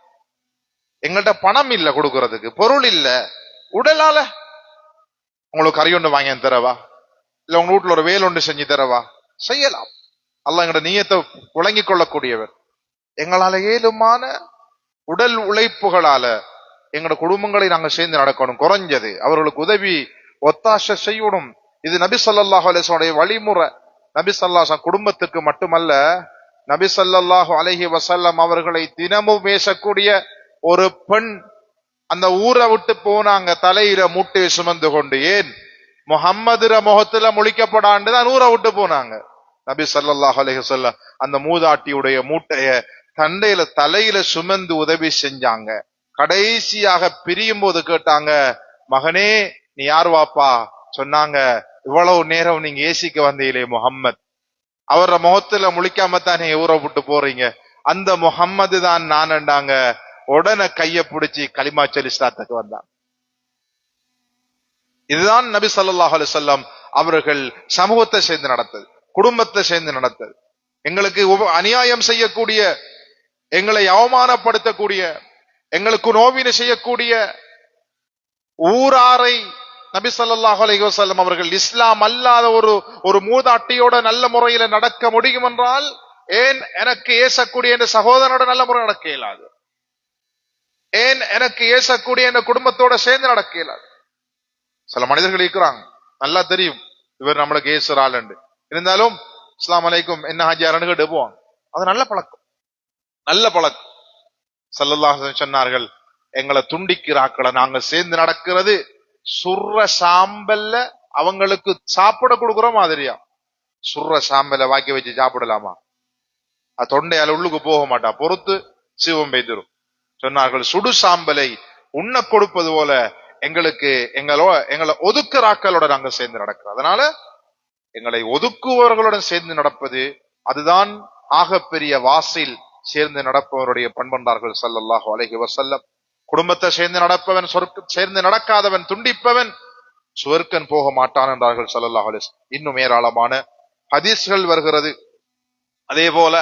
எங்கள்கிட்ட பணம் இல்ல கொடுக்கறதுக்கு, பொருள் இல்ல. உடலால உங்களுக்கு கறி ஒன்று வாங்கி தரவா, இல்ல உங்க வீட்டுல ஒரு வேல் ஒன்று செஞ்சு தரவா, செய்யலாம். அல்லாஹ் எங்களோட நியத்தை விளங்கிக் கொள்ளக்கூடியவர். எங்களால ஏழுமான உடல் உழைப்புகளால எங்களோட குடும்பங்களை நாங்க சேர்ந்து நடக்கணும். குறைஞ்சது அவர்களுக்கு உதவி ஒத்தாசை செய்யணும். இது நபி ஸல்லல்லாஹு அலைஹி வஸல்லம் வழிமுறை. நபி ஸல்லல்லாஹு அலைஹி வஸல்லம் குடும்பத்துக்கு மட்டுமல்ல, நபி ஸல்லல்லாஹு அலைஹி வஸல்லம் அவர்களை தினமும் பேசக்கூடிய ஒரு பெண் அந்த ஊரை விட்டு போனாங்க தலையில மூட்டையை சுமந்து கொண்டு. ஏன்? முஹம்மதுர முகத்துல முழிக்கப்படாண்டுதான் ஊரை விட்டு போனாங்க. நபி ஸல்லல்லாஹு அலைஹி வஸல்லம் அந்த மூதாட்டியுடைய மூட்டைய தண்டையில தலையில சுமந்து உதவி செஞ்சாங்க. கடைசியாக பிரியும் போது கேட்டாங்க, மகனே நீ யார் வாப்பா? சொன்னாங்க, இவ்வளவு நேரம் நீங்க ஏசிக்க வந்தீங்களே முஹம்மத், அவர முகத்துல முழிக்காம தான் நீங்க ஊரை விட்டு போறீங்க, அந்த முஹம்மது தான் நான்ண்டாங்க. உடனே கைய பிடிச்சி கலிமா சொல்லி இஸ்லாத்துக்கு வந்தாங்க. இதுதான் நபி ஸல்லல்லாஹு அலைஹி வஸல்லம் அவர்கள் சமூகத்தை சேர்ந்து நடத்தது, குடும்பத்தை சேர்ந்து நடத்தது. எங்களுக்கு அநியாயம் செய்யக்கூடிய, எங்களை அவமானப்படுத்தக்கூடிய, எங்களுக்கு நோவினை செய்யக்கூடிய ஊராரை நபி ஸல்லல்லாஹு அலைஹி வஸல்லம் அவர்கள் இஸ்லாம் அல்லாத ஒரு மூதாட்டியோட நல்ல முறையில நடக்க முடியும் என்றால், ஏன் எனக்கு ஏசக்கூடிய என்ற சகோதரனோட நல்ல முறை நடக்க இயலாது? ஏன் எனக்கு ஏசக்கூடிய என்ற குடும்பத்தோட சேர்ந்து நடக்க இயலாது? சில மனிதர்கள் இருக்கிறாங்க, நல்லா தெரியும் இவர் நம்மளுக்கு ஏசுறாள் என்று, இருந்தாலும் அஸ்ஸலாமு அலைக்கும் என்ன ஹாஜியாரன்னு கேட்டு போவாங்க. அது நல்ல பழக்கம், நல்ல பழக்கம். ஸல்லல்லாஹு அலைஹி வஸல்லம் சொன்னார்கள், எங்களை துண்டிக்கிறாக்களை நாங்க சேர்ந்து நடக்கிறது சுர்ற சாம்பல்ல அவங்களுக்கு சாப்பிட கொடுக்குற மாதிரியா. சுர்ற சாம்பல வாக்கி வச்சு சாப்பிடலாமா? அது தொண்டையால உள்ளுக்கு போக மாட்டா, பொறுத்து சிவம் பெய்திரும். சொன்னார்கள், சுடு சாம்பலை உண்ண கொடுப்பது போல எங்களுக்கு எங்களை ஒதுக்குறாக்களோட நாங்க சேர்ந்து நடக்கிறோம். அதனால எங்களை ஒதுக்குவர்களுடன் சேர்ந்து நடப்பது அதுதான் ஆகப்பெரிய வாசில் சேர்ந்து நடப்பவருடைய பண்பன்றார்கள் ஸல்லல்லாஹு அலைஹி வஸல்லம். குடும்பத்தை சேர்ந்து நடப்பவன் சேர்ந்து நடக்காதவன் துண்டிப்பவன் சுவர்க்கன் போக மாட்டான் என்றார்கள் ஸல்லல்லாஹு அலைஹி வஸல்லம். இன்னும் ஏராளமான ஹதீஸ்கள் வருகிறது. அதே போல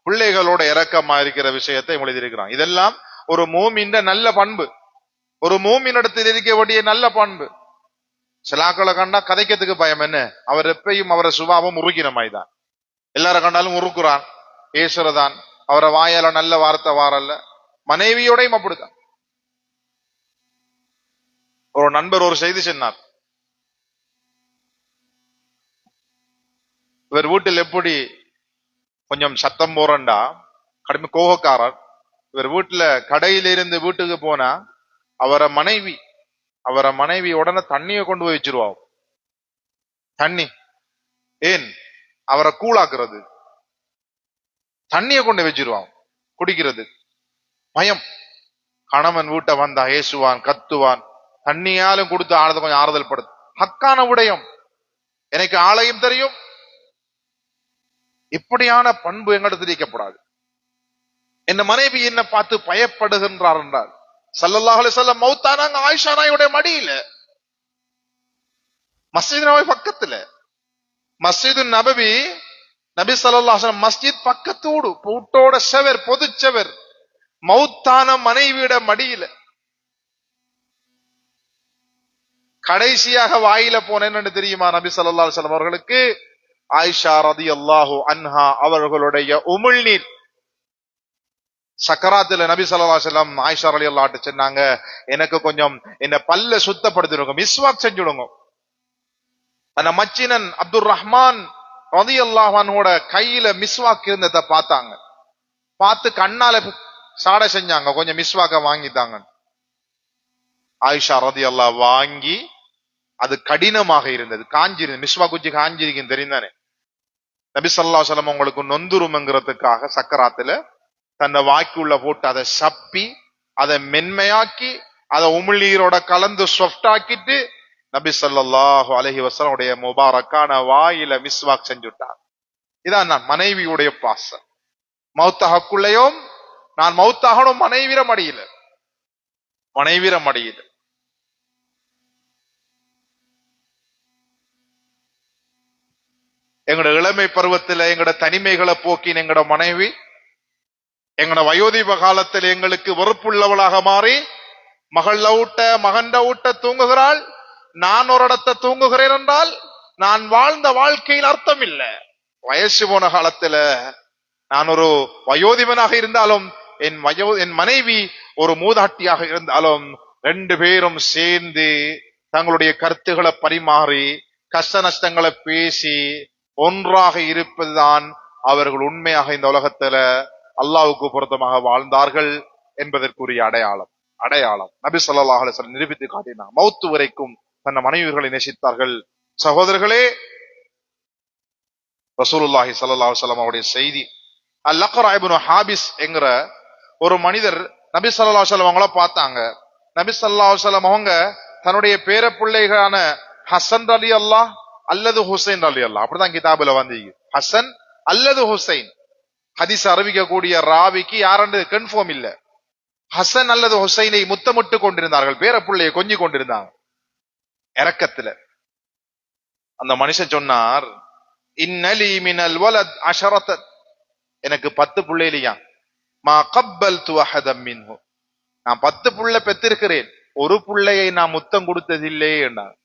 பிள்ளைகளோட இரக்கமா இருக்கிற விஷயத்தை எழுதியிருக்கிறான். இதெல்லாம் ஒரு மூமின் நல்ல பண்பு, ஒரு மூமினிடத்தில் இருக்க வேண்டிய நல்ல பண்பு. சிலாக்களை கண்டா கதைக்கிறதுக்கு பயம் என்ன? அவர் எப்பயும் அவரை சுபாவம் உருகின மாதிரிதான். எல்லார கண்டாலும் உருக்குறான், ஏசுறதான், அவரை வாயால நல்ல வார்த்தை வாரல்ல. மனைவியோடையும் அப்படித்தான். ஒரு நண்பர் ஒரு செய்தி சொன்னார். இவர் வீட்டில் எப்படி கொஞ்சம் சத்தம் போறண்டா, கடுமை கோபக்காரர். இவர் வீட்டுல கடையிலிருந்து வீட்டுக்கு போனா அவரை மனைவி உடனே தண்ணியை கொண்டு போய் வச்சிருவா. தண்ணி ஏன் அவரை கூழாக்குறது, தண்ணியை கொண்டு வச்சிருவான் குடிக்கிறது. பயம். கணவன் வீட்டை வந்தா ஏசுவான், கத்துவான். தண்ணியாலும் கொடுத்து ஆனது கொஞ்சம் ஆறுதல் படுத்து. ஹக்கான விடயம், எனக்கு ஆலயம் தெரியும். இப்படியான பண்பு எங்களுக்கு தெரிவிக்கப்படாது. என்ன மனைவி என்ன பார்த்து பயப்படுகின்றார் என்றால், ஸல்லல்லாஹு அலைஹி வஸல்லம் மௌத்தானாங்க ஆயிஷா நாயுடைய மடியில, மஸ்ஜித் நபவி பக்கத்துல. மஸ்ஜிது நபவி, நபி ஸல்லல்லாஹு அலைஹி வஸல்லம் மஸ்ஜித் பக்கத்தோடு, பூட்டோட செவர், பொது செவர், மௌத்தான மனைவியிட மடியில. கடைசியாக வாயில போனேன்னு தெரியுமா நபி ஸல்லல்லாஹு அலைஹி வஸல்லம் அவர்களுக்கு? ஆயிஷா ரலியல்லாஹு அன்ஹா அவர்களுடைய உமிழ்நீர். சக்கராத்துல நபி ஸல்லல்லாஹு அலைஹி வஸல்லம் ஆயிஷா ரலியல்லாஹு அன்ஹா சொன்னாங்க, எனக்கு கொஞ்சம் என்ன பல்ல சுத்தப்படுத்திடுங்க, மிஸ்வாக் செஞ்சுடுங்க. அந்த மச்சினன் அப்துல் ரஹ்மான் ரலியல்லாஹு அன்ஹுவோட கையில மிஸ்வாக் இருந்ததை பார்த்தாங்க. பார்த்து கண்ணால சாட செஞ்சாங்க, கொஞ்சம் மிஸ்வாக்க வாங்கித்தாங்க. ஆயிஷா ரலியல்லாஹு வாங்கி, அது கடினமாக இருந்தது, காஞ்சிருந்தது. மிஸ்வாக் குச்சி காஞ்சிருக்கும் தெரியுந்தானே. நபி ஸல்லல்லாஹு அலைஹி வஸல்லம் உங்களுக்கு நொந்துரும்ங்கிறதுக்காக சக்கராத்துல தன்னை வாய்க்குள்ள போட்டு அதை சப்பி, அதை மென்மையாக்கி, அதை உமிழ்நீரோட கலந்து சாஃப்ட் ஆக்கிட்டு நபி ஸல்லல்லாஹு அலைஹி வஸல்லம் உடைய முபாரக்கான வாயில மிஸ்வாக் செஞ்சுட்டார். இதான் நான் மனைவியுடைய பாசம். மௌத்தாகக்குள்ளையும் நான் மௌத்தாகணும் மனைவிர மடியில, மனைவிர மடியில. எங்களோட இளமை பருவத்துல எங்களோட தனிமைகளை போக்கின எங்களோட மனைவி எங்களோட வயோதிப காலத்தில் எங்களுக்கு வெறுப்புள்ளவளாக மாறி மகண்ட ஊட்ட தூங்குகிறாள். நான் ஒரு இடத்தை தூங்குகிறேன் என்றால் நான் வாழ்ந்த வாழ்க்கையில் அர்த்தம் இல்லை. வயசு போன காலத்துல நான் ஒரு வயோதிபனாக இருந்தாலும் என் மனைவி ஒரு மூதாட்டியாக இருந்தாலும் ரெண்டு பேரும் சேர்ந்து தங்களுடைய கருத்துக்களை பரிமாறி கஷ்ட நஷ்டங்களை பேசி ஒன்றாக இருப்பதுதான் அவர்கள் உண்மையாக இந்த உலகத்துல அல்லாஹ்வுக்கு பொருத்தமாக வாழ்ந்தார்கள் என்பதற்குரிய அடையாளம் நபி ஸல்லல்லாஹு அலைஹி வஸல்லம் நிரூபித்து காட்டினார். மௌத்து வரைக்கும் தன் மனைவிகளை நேசித்தார்கள். சகோதரர்களே, ரசூலுல்லாஹி ஸல்லல்லாஹு அலைஹி வஸல்லம் அவருடைய செய்தி, அல்-அக்ரா இப்னு ஹாபிஸ் என்கிற ஒரு மனிதர் நபி ஸல்லல்லாஹு அலைஹி வஸல்லம் அவங்கள பார்த்தாங்க. நபி ஸல்லல்லாஹு அலைஹி வஸல்லம் அவங்க தன்னுடைய பேர பிள்ளைகளான ஹசன் ரலியல்லாஹு அல்லது ஹுசைன் ரலியல்லாஹு, அப்படிதான் கிதாபுல வந்தீங்க, ஹசன் அல்லது ஹுசைன். ஹதீஸ் அறிவிக்கக்கூடிய ராவிக்கு யாரென்று கன்ஃபார்ம் இல்ல. ஹசன் அல்லது ஹுசைனை முத்தமிட்டு கொண்டிருந்தார்கள், பேர பிள்ளையை கொஞ்சி கொண்டிருந்தாங்க இரக்கத்துல. அந்த மனுஷன் சொன்னார், இன்னலி மினல் வலத் அஷரத், எனக்கு 10 பிள்ளைலையா, மா கப்பல்து அஹதம் மின்ஹு, நான் 10 பிள்ளை பெற்றிருக்கிறேன், ஒரு பிள்ளையை நான் முத்தம் கொடுத்ததில்லை என்றார்.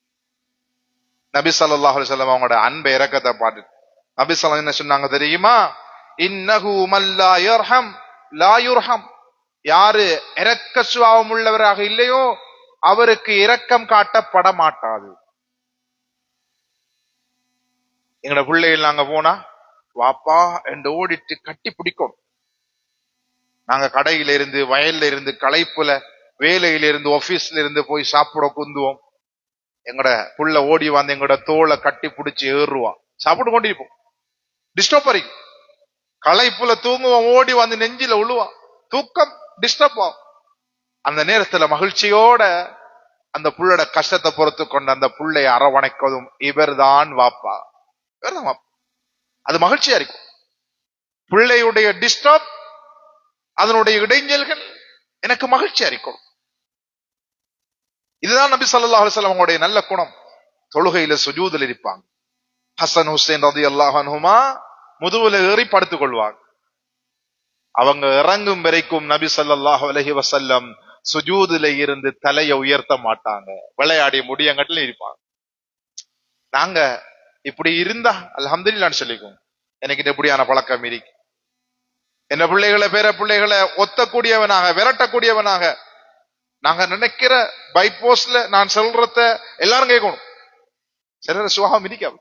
நபி ஸல்லல்லாஹு அலைஹி வஸல்லம் அவங்களோட அன்பை இரக்கத்தை பாட்டு நபி ஸல்லல்லாஹு என்ன சொன்னாங்க தெரியுமா? இன்னஹு மல்லா யர்ஹம் லா யுர்ஹம், யாரு இரக்க சுபாவம் உள்ளவராக இல்லையோ அவருக்கு இரக்கம் காட்டப்பட மாட்டாது. எங்களோட பிள்ளைகள் நாங்க போனா வாப்பா என்று ஓடிட்டு கட்டி பிடிக்கும். நாங்க கடையில இருந்து, வயல்ல இருந்து, களைப்புல, வேலையில இருந்து, ஆபீஸ்ல இருந்து போய் சாப்பிட குந்துவோம். எங்கட புள்ள ஓடி வந்து எங்களோட தோலை கட்டி பிடிச்சி ஏறுவான், சாப்பிட்டு கொண்டிருப்போம். டிஸ்டர்ப் வரைக்கும் களைப்புல தூங்குவோம், ஓடி வந்து நெஞ்சில உழுவான், தூக்கம் டிஸ்டர்ப் ஆகும். அந்த நேரத்துல மகிழ்ச்சியோட அந்த புள்ளோட கஷ்டத்தை பொறுத்து கொண்டு அந்த புள்ளைய அரவணைக்கதும் இவர்தான் வாப்பா, இவர்தான் வாப்பா. அது மகிழ்ச்சியா இருக்கும். பிள்ளையுடைய டிஸ்டர்ப், அதனுடைய இடைஞ்சல்கள் எனக்கு மகிழ்ச்சியா இருக்கும். இதுதான் நபி ஸல்லல்லாஹு அலைஹி வஸல்லம் அவங்களுடைய நல்ல குணம். தொழுகையில சுஜூதுல இருப்பாங்க. ஹசன் ஹுசைன் ரலியல்லாஹு அன்ஹுமா முதுகுல ஏறி படுத்துக் கொள்வாங்க. அவங்க இறங்கும் வரைக்கும் நபி ஸல்லல்லாஹு அலைஹி வஸல்லம் சுஜூதுல இருந்து தலையை உயர்த்த மாட்டாங்க, விளையாடி முடியங்கட்டில இருப்பாங்க. நாங்க இப்படி இருந்தா அல்ஹம்துலில்லாஹ்னு சொல்லிக்குவோம். எனக்கு எப்படியான பழக்கம் இருக்கு. என்ன பிள்ளைகளை, பேர பிள்ளைகளை ஒத்தக்கூடியவனாக, விரட்டக்கூடியவனாக நாங்க நினைக்கிற பைபோஸ்ல நான் சொல்றத எல்லாரும் கேட்கணும். சிலர் சுவாகம் இருக்காது.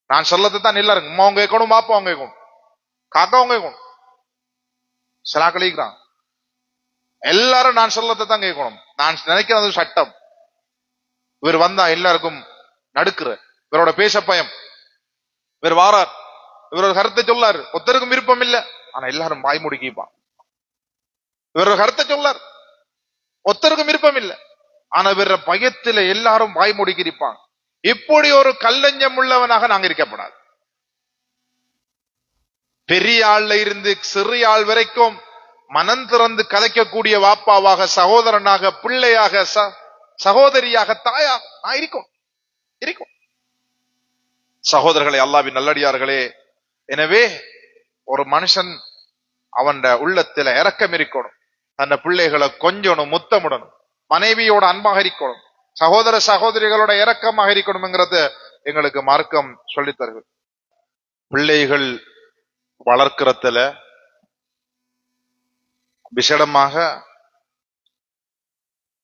நான் சொல்லத்தை தான் எல்லாரும் அம்மாவும் கேட்கணும், பாப்பாவும் கேட்கணும், காக்காவும் கேட்கணும். சிலா கழிக்கிறான். எல்லாரும் நான் சொல்லத்தை தான் கேட்கணும். நான் நினைக்கிறது சட்டம். இவர் வந்தா எல்லாருக்கும் நடுக்குற, இவரோட பேச பயம், இவர் வாரார், இவரோட கருத்தை சொல்லாரு, ஒருத்தருக்கும் விருப்பம் இல்ல, ஆனா எல்லாரும் வாய் முடிக்கிப்பான். இவரோட கருத்தை சொல்லார், ஒருத்தருக்கும் விருப்பம் இல்ல, ஆனா இவர பயத்துல எல்லாரும் வாய் முடிக்கிருப்பாங்க. இப்படி ஒரு கல்லஞ்சம் உள்ளவனாக நாங்க இருக்கப்படாது. பெரிய ஆள்ல இருந்து சிறிய ஆள் வரைக்கும் மனம் திறந்து கதைக்கக்கூடிய வாப்பாவாக, சகோதரனாக, பிள்ளையாக, சகோதரியாக, தாயாக நான் இருக்கும். சகோதரர்களே, அல்லாஹ்வின் நல்லடியார்களே, எனவே ஒரு மனுஷன் அவன் உள்ளத்துல இரக்கம் இருக்கணும், தன்னை பிள்ளைகளை கொஞ்சணும், முத்தமிடணும், மனைவியோட அன்பாக இருக்கணும், சகோதர சகோதரிகளோட இரக்கமாக இருக்கணும்ங்கிறத எங்களுக்கு மார்க்கம் சொல்லித் தருது. பிள்ளைகள் வளர்க்கிறதுல விசேடமாக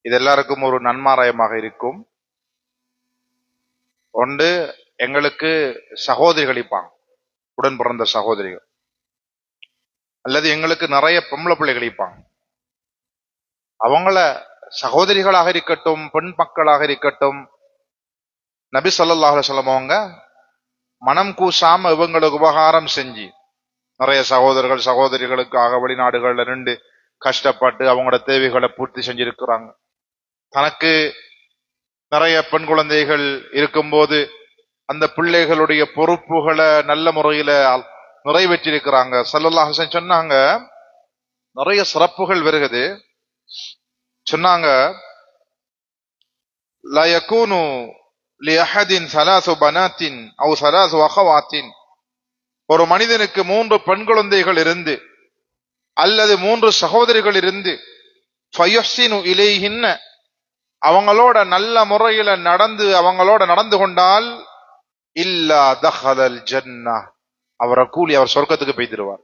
இது எல்லாருக்கும் ஒரு நன்மாராயமாக இருக்கும். ஒன்று, எங்களுக்கு சகோதரிகள் இருப்பாங்க, உடன் பிறந்த சகோதரிகள், அல்லது எங்களுக்கு நிறைய பொம்பளை பிள்ளைகள் இருப்பாங்க. அவங்கள சகோதரிகளாக இருக்கட்டும், பெண் மக்களாக இருக்கட்டும், நபி ஸல்லல்லாஹு அலைஹி வஸல்லம் அவங்க மனம் கூசாம இவங்களுக்கு உபகாரம் செஞ்சு, நிறைய சகோதரர்கள் சகோதரிகளுக்காக வெளிநாடுகள்ல நின்று கஷ்டப்பட்டு அவங்களோட தேவைகளை பூர்த்தி செஞ்சிருக்கிறாங்க. தனக்கு நிறைய பெண் குழந்தைகள் இருக்கும்போது அந்த பிள்ளைகளுடைய பொறுப்புகளை நல்ல முறையில நிறைவேற்றிருக்கிறாங்க. ஸல்லல்லாஹு அலைஹி வஸல்லம் சொன்னாங்க, நிறைய சிறப்புகள் வருகிறது. சொன்னாங்க, லா யகூனு லிஅஹதின் ஸலாஸு பனாத்தின் அவ் ஸலாஸு அஹவாத்தின். ஒரு மனிதனுக்கு 3 பெண் குழந்தைகள் இருந்து அல்லது 3 சகோதரிகள் இருந்து, ஃபயுஹ்சினு இலைஹின்ன, அவங்களோட நல்ல முறையில அவங்களோட நடந்து கொண்டால், இல்லா தஹலல் ஜன்னah, அவரை கூலி அவர் சொர்க்கத்துக்கு போய்த்திருவார்.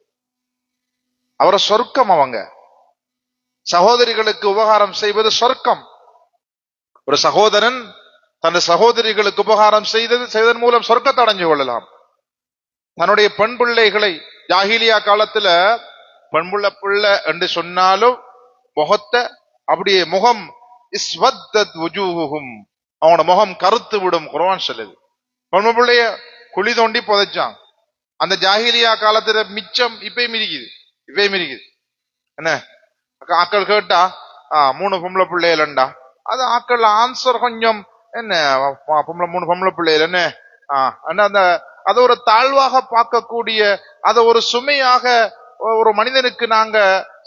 அவரை சொர்க்கம். அவங்க சகோதரிகளுக்கு உபகாரம் செய்வது சொர்க்கம். ஒரு சகோதரன் தன் சகோதரிகளுக்கு உபகாரம் செய்ததன் மூலம் சொர்க்கத்தை அடைஞ்சு கொள்ளலாம். தன்னுடைய பெண் பிள்ளைகளை, ஜாஹிலியா காலத்துல பெண்புள்ள பிள்ளை என்று சொன்னாலும் முகத்தை அப்படியே முகம் இஸ்வத்தத் வுஜூஹும், அவனோட முகம் கருத்து விடும். குர்ஆன் சொல்லுது. பெண் பிள்ளைய குழி தோண்டி புதைச்சான். அந்த ஜாஹிலியா காலத்துல மிச்சம் இப்பயும் இருக்குது. என்ன ஆக்கள் கேட்டா 3 பொம்பளை பிள்ளைகளண்டா, அது ஆக்கள் ஆன்சர் கொஞ்சம் என்ன 3 பொம்பளை பிள்ளைகள் என்ன அந்த அதை ஒரு தாழ்வாக பார்க்கக்கூடிய, அதை ஒரு சுமையாக ஒரு மனிதனுக்கு நாங்க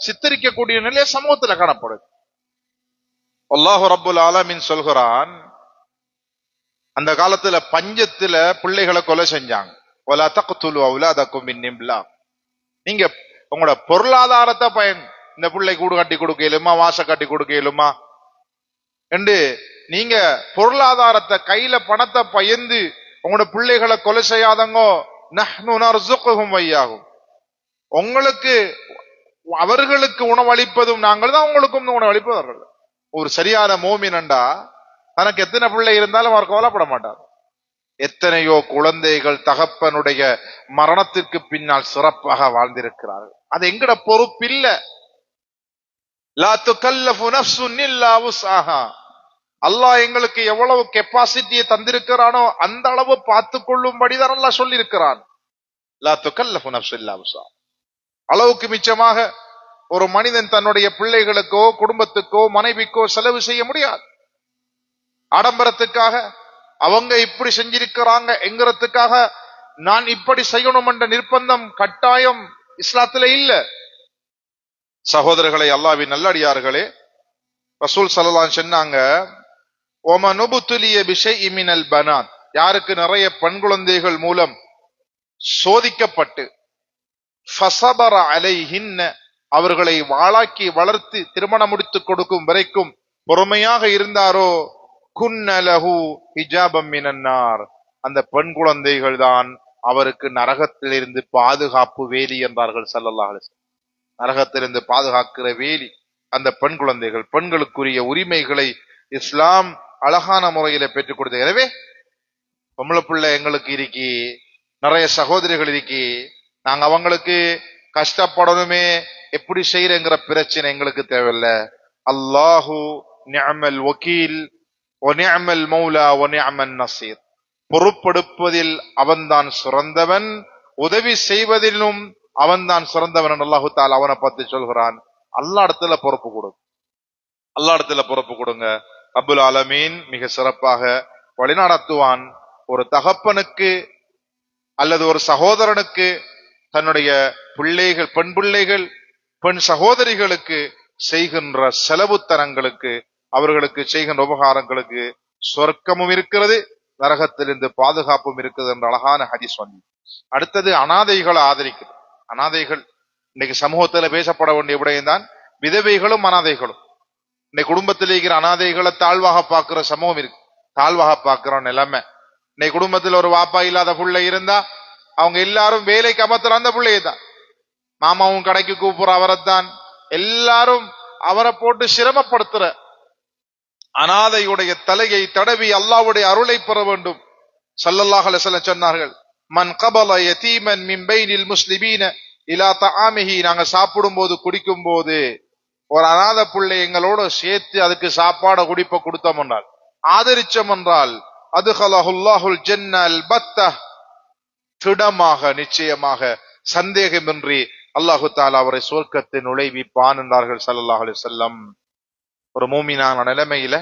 சித்தரிக்கக்கூடிய நிலைய சமூகத்துல காணப்படுது. அல்லாஹ் ரப்புல் ஆலமீன் சொல்கிறான், அந்த காலத்துல பஞ்சத்துல பிள்ளைகளை கொலை செஞ்சாங்க. வலா தக்துலு அவுலாதக்கும் மின் இம்லாக். நீங்க உங்களோட பொருளாதாரத்தை இந்த பிள்ளை கூடு கட்டி கொடுக்க இயலுமா, வாச கட்டி கொடுக்க இயலுமா என்று நீங்க பொருளாதாரத்தை, கையில பணத்தை பயந்து உங்களோட பிள்ளைகளை கொலை செய்யாதங்கோ. நஹ்னு நர்சுகுஹும் வையாகும், உங்களுக்கு அவர்களுக்கு உணவளிப்பதும் நாங்கள் தான், உங்களுக்கும் உணவளிப்பவர்கள். ஒரு சரியான மோமினண்டா தனக்கு எத்தனை பிள்ளை இருந்தாலும் அவர் கவலைப்பட மாட்டார். எத்தனையோ குழந்தைகள் தகப்பனுடைய மரணத்திற்கு பின்னால் சிறப்பாக வாழ்ந்திருக்கிறார்கள். அது எங்கட பொறுப்பில்ல. லா துகல்லஃபு நஃப்ஸுன் இல்லா வுஸ்ஆஹா. அல்லாஹ் எங்களுக்கு எவ்வளவு கெப்பாசிட்டியை தந்திருக்கிறானோ அந்த அளவு பார்த்து கொள்ளும்படிதான் அல்லாஹ் சொல்லி இருக்கிறான். லா துகல்லஃபு நஃப்ஸுன் இல்லா வுஸ்ஆஹா. அளவுக்கு மிச்சமாக ஒரு மனிதன் தன்னுடைய பிள்ளைகளுக்கோ, குடும்பத்துக்கோ, மனைவிக்கோ செலவு செய்ய முடியாது. ஆடம்பரத்துக்காக அவங்க இப்படி செஞ்சிருக்கிறாங்க என்கிறதுக்காக நான் இப்படி செய்யணும் என்ற நிர்பந்தம், கட்டாயம் இஸ்லாத்துல இல்ல. சகோதரர்களே, அல்லாஹ்வின் நல்லடியார்களே, ரசூல் ஸல்லல்லாஹு அலைஹி சொன்னாங்க, ஒமனுபுதுலிய பிஷைஇ மினல் பனாத், யாருக்கு நிறைய பெண் குழந்தைகள் மூலம் சோதிக்கப்பட்டு, ஃபஸபர அலைஹின்ன, அவர்களை வாளாக்கி வளர்த்து திருமணம் முடித்து கொடுக்கும் வரைக்கும் பொறுமையாக இருந்தாரோ, குன்னலஹு ஹிஜாபம் மினன் நார், அந்த பெண் குழந்தைகள் தான் அவருக்கு நரகத்திலிருந்து பாதுகாப்பு வேலி என்றார்கள் ஸல்லல்லாஹு அலைஹி வஸல்லம். நரகத்திலிருந்து பாதுகாக்கிற வேலி. அந்த பெண் குழந்தைகள், பெண்களுக்குரிய உரிமைகளை இஸ்லாம் அழகான முறையில பெற்றுக் கொடுத்தது. எனவே பொம்பளை பிள்ளை எங்களுக்கு இருக்கி, நிறைய சகோதரிகள் இருக்கி, நாங்க அவங்களுக்கு கஷ்டப்படணுமே எப்படி செய்யறங்கிற பிரச்சனை எங்களுக்கு தேவையில்லை. அல்லாஹு நிஅமல் வக்கீல் வ நிஅமல் மௌலா வ நிஅமன் நசீர். பொறுப்பெடுப்பதில் அவன்தான் சிறந்தவன், உதவி செய்வதிலும் அவன்தான் சிறந்தவன். அல்லாஹு தஆலா அவனை பத்தி சொல்கிறான். அல்லாஹ் இடத்துல பொறுப்பு கொடுங்க, அல்லாஹ் இடத்துல பொறுப்பு கொடுங்க. ரப்புல் ஆலமீன் மிக சிறப்பாக வழிநடத்துவான். ஒரு தகப்பனுக்கு அல்லது ஒரு சகோதரனுக்கு தன்னுடைய பிள்ளைகள், பெண் பிள்ளைகள், பெண் சகோதரிகளுக்கு செய்கின்ற செலவுத்தனங்களுக்கு, அவர்களுக்கு செய்கின்ற உபகாரங்களுக்கு சொர்க்கமும் இருக்கிறது, நரகத்திலிருந்து பாதுகாப்பும் இருக்குது என்ற அழகான ஹதீஸ் வந்து. அடுத்தது அனாதைகளை ஆதரிக்கிறது. அனாதைகள் இன்னைக்கு சமூகத்துல பேசப்பட வேண்டிய விடயம்தான். விதவைகளும் அனாதைகளும். இன்னைக்கு குடும்பத்தில் இருக்கிற அனாதைகளை தாழ்வாக பார்க்கிற சமூகம் இருக்கு, தாழ்வாக பார்க்கிற நிலைமை. இன்னைக்கு குடும்பத்தில் ஒரு வாப்பா இல்லாத பிள்ளை இருந்தா அவங்க எல்லாரும் வேலைக்கு அமர்த்துற அந்த பிள்ளையை தான். மாமாவும் கடைக்கு கூப்பிடுற அவரைத்தான், எல்லாரும் அவரை போட்டு சிரமப்படுத்துற. அனாதையுடைய தலையை தடவி அல்லாஹ்வுடைய அருளை பெற வேண்டும். ஸல்லல்லாஹு அலைஹி வஸல்லம் சொன்னார்கள், மன் கபல யதீமன் மின் பைனில் முஸ்லிமீன இலா தஆமிஹி. நாங்க சாப்பிடும் போது குடிக்கும் போது ஒரு அனாதை பிள்ளை எங்களோட சேர்த்து அதுக்கு சாப்பாட குடிப்ப கொடுத்தோம் என்றால், ஆதரிச்சோம் என்றால், அதுகலஹுல்லாஹுல் ஜன்னல் பத்தஹ், திடமாக நிச்சயமாக சந்தேகமின்றி அல்லாஹு தஆலா அவரை சொர்க்கத்தில் நுழைவிப்பான் என்றார்கள் ஸல்லல்லாஹு அலைஹி வஸல்லம். ஒரு மூமினான நிலைமையில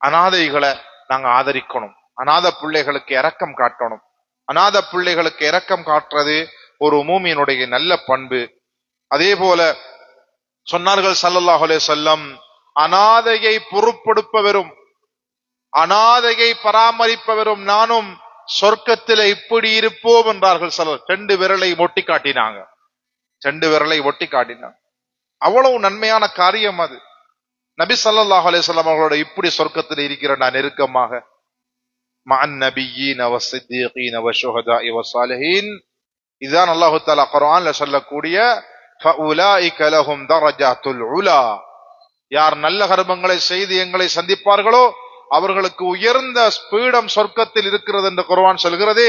அனாதைகளை நாங்க ஆதரிக்கணும், அநாத பிள்ளைகளுக்கு இரக்கம் காட்டணும். அநாத பிள்ளைகளுக்கு இரக்கம் காட்டுறது ஒரு மூமியினுடைய நல்ல பண்பு. அதே போல சொன்னார்கள் ஸல்லல்லாஹு அலைஹி வஸல்லம், அநாதையை பொறுப்பெடுப்பவரும் அநாதையை பராமரிப்பவரும் நானும் சொர்க்கத்தில இப்படி இருப்போம் என்றார்கள். ரெண்டு விரலை ஒட்டி காட்டினாங்க, ரெண்டு விரலை ஒட்டி காட்டினாங்க. அவ்வளவு நன்மையான காரியம் அது. நபி ஸல்லல்லாஹு அலைஹி வஸல்லம் அவர்களோட இப்படி சொர்க்கத்தில் இருக்கிற நான் நெருக்கமாக, மஅன் நபிய்யீன வஸ்ஸித்தீகீன வஷ்ஷுஹதாஇ வஸ்ஸாலிஹீன். இதுதான் அல்லாஹு தஆலா குர்ஆன்ல சொல்லக்கூடிய ஃபஉலாயிக லஹும் தரஜாத்துல் உலா. யார் நல்ல கர்மங்களை செய்து எங்களை சந்திப்பார்களோ அவர்களுக்கு உயர்ந்த பீடம் சொர்க்கத்தில் இருக்கிறது என்று குர்ஆன் சொல்கிறது.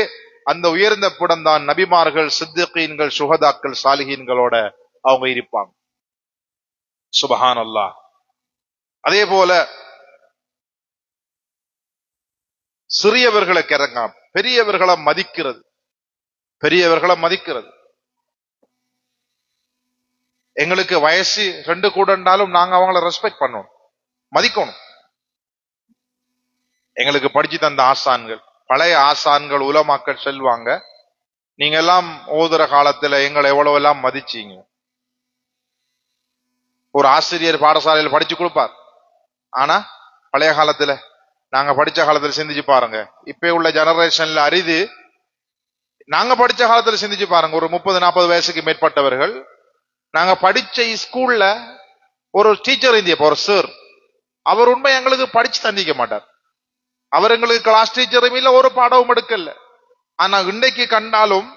அந்த உயர்ந்த பீடம் தான் நபிமார்கள், சித்திகீன்கள், சுஹதாக்கள், சாலிஹீன்களோட அவங்க இருப்பாங்க. சுப்ஹானல்லாஹ். அதே போல சிறியவர்களுக்கு இறங்காம பெரியவர்களை மதிக்கிறது, பெரியவர்களை மதிக்கிறது. எங்களுக்கு வயசு 2 கூட இருந்தாலும் நாங்க அவங்கள ரெஸ்பெக்ட் பண்ணணும், மதிக்கணும். எங்களுக்கு படிச்சு தந்த ஆசான்கள், பழைய ஆசான்கள், உலமாக்கள் செல்வாங்க, நீங்க எல்லாம் ஓதுற காலத்துல எங்களை எவ்வளவு எல்லாம் மதிச்சீங்க. ஒரு ஆசிரியர் பாடசாலையில் படிச்சு கொடுப்பார். ஆனா பழைய காலத்துல நாங்க படிச்ச காலத்துல சிந்திச்சு பாருங்க. இப்ப உள்ள ஜெனரேஷன்ல அரிது. நாங்க படிச்ச காலத்துல சிந்திச்சு பாருங்க. ஒரு 30-40 வயசுக்கு மேற்பட்டவர்கள், நாங்க படிச்ச ஸ்கூல்ல ஒரு டீச்சர் இருந்தியப்ப, ஒரு சார், அவர் உண்மை எங்களுக்கு படிச்சு தந்திக்க மாட்டார். அவர் எங்களுக்கு கிளாஸ் டீச்சரும் இல்ல, ஒரு பாடமும் எடுக்கல. ஆனா இன்றைக்கு கண்டாலும்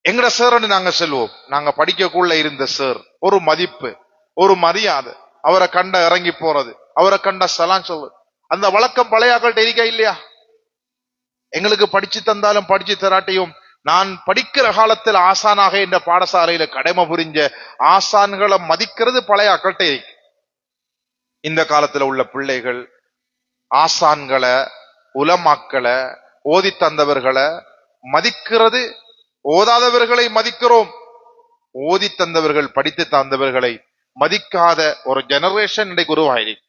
எங்கட சார்ன்னு நாங்க செல்வோம். நாங்க படிக்கக்குள்ள இருந்த சார், ஒரு மதிப்பு, ஒரு மரியாதை, அவரை கண்ட இறங்கி போறது, அவரை கண்ட சலாம் சொல்லு, அந்த வழக்கம் பழையாக்கள்கிட்ட இருக்க இல்லையா? எங்களுக்கு படிச்சு தந்தாலும் படிச்சு தராட்டியும் நான் படிக்கிற காலத்தில் ஆசானாக இந்த பாடசாலையில கடமை புரிஞ்ச ஆசான்களை மதிக்கிறது பழைய அக்கள்கிட்ட இருக்கு. இந்த காலத்துல உள்ள பிள்ளைகள் ஆசான்களை, உலமாக்களை, ஓதி தந்தவர்களை மதிக்கிறது, ஓதாதவர்களை மதிக்கிறோம். ஓதி தந்தவர்கள், படித்து தந்தவர்களை மதிக்காத ஒரு ஜெனரேஷன் இன்றைக்கு உருவாயிருக்கு.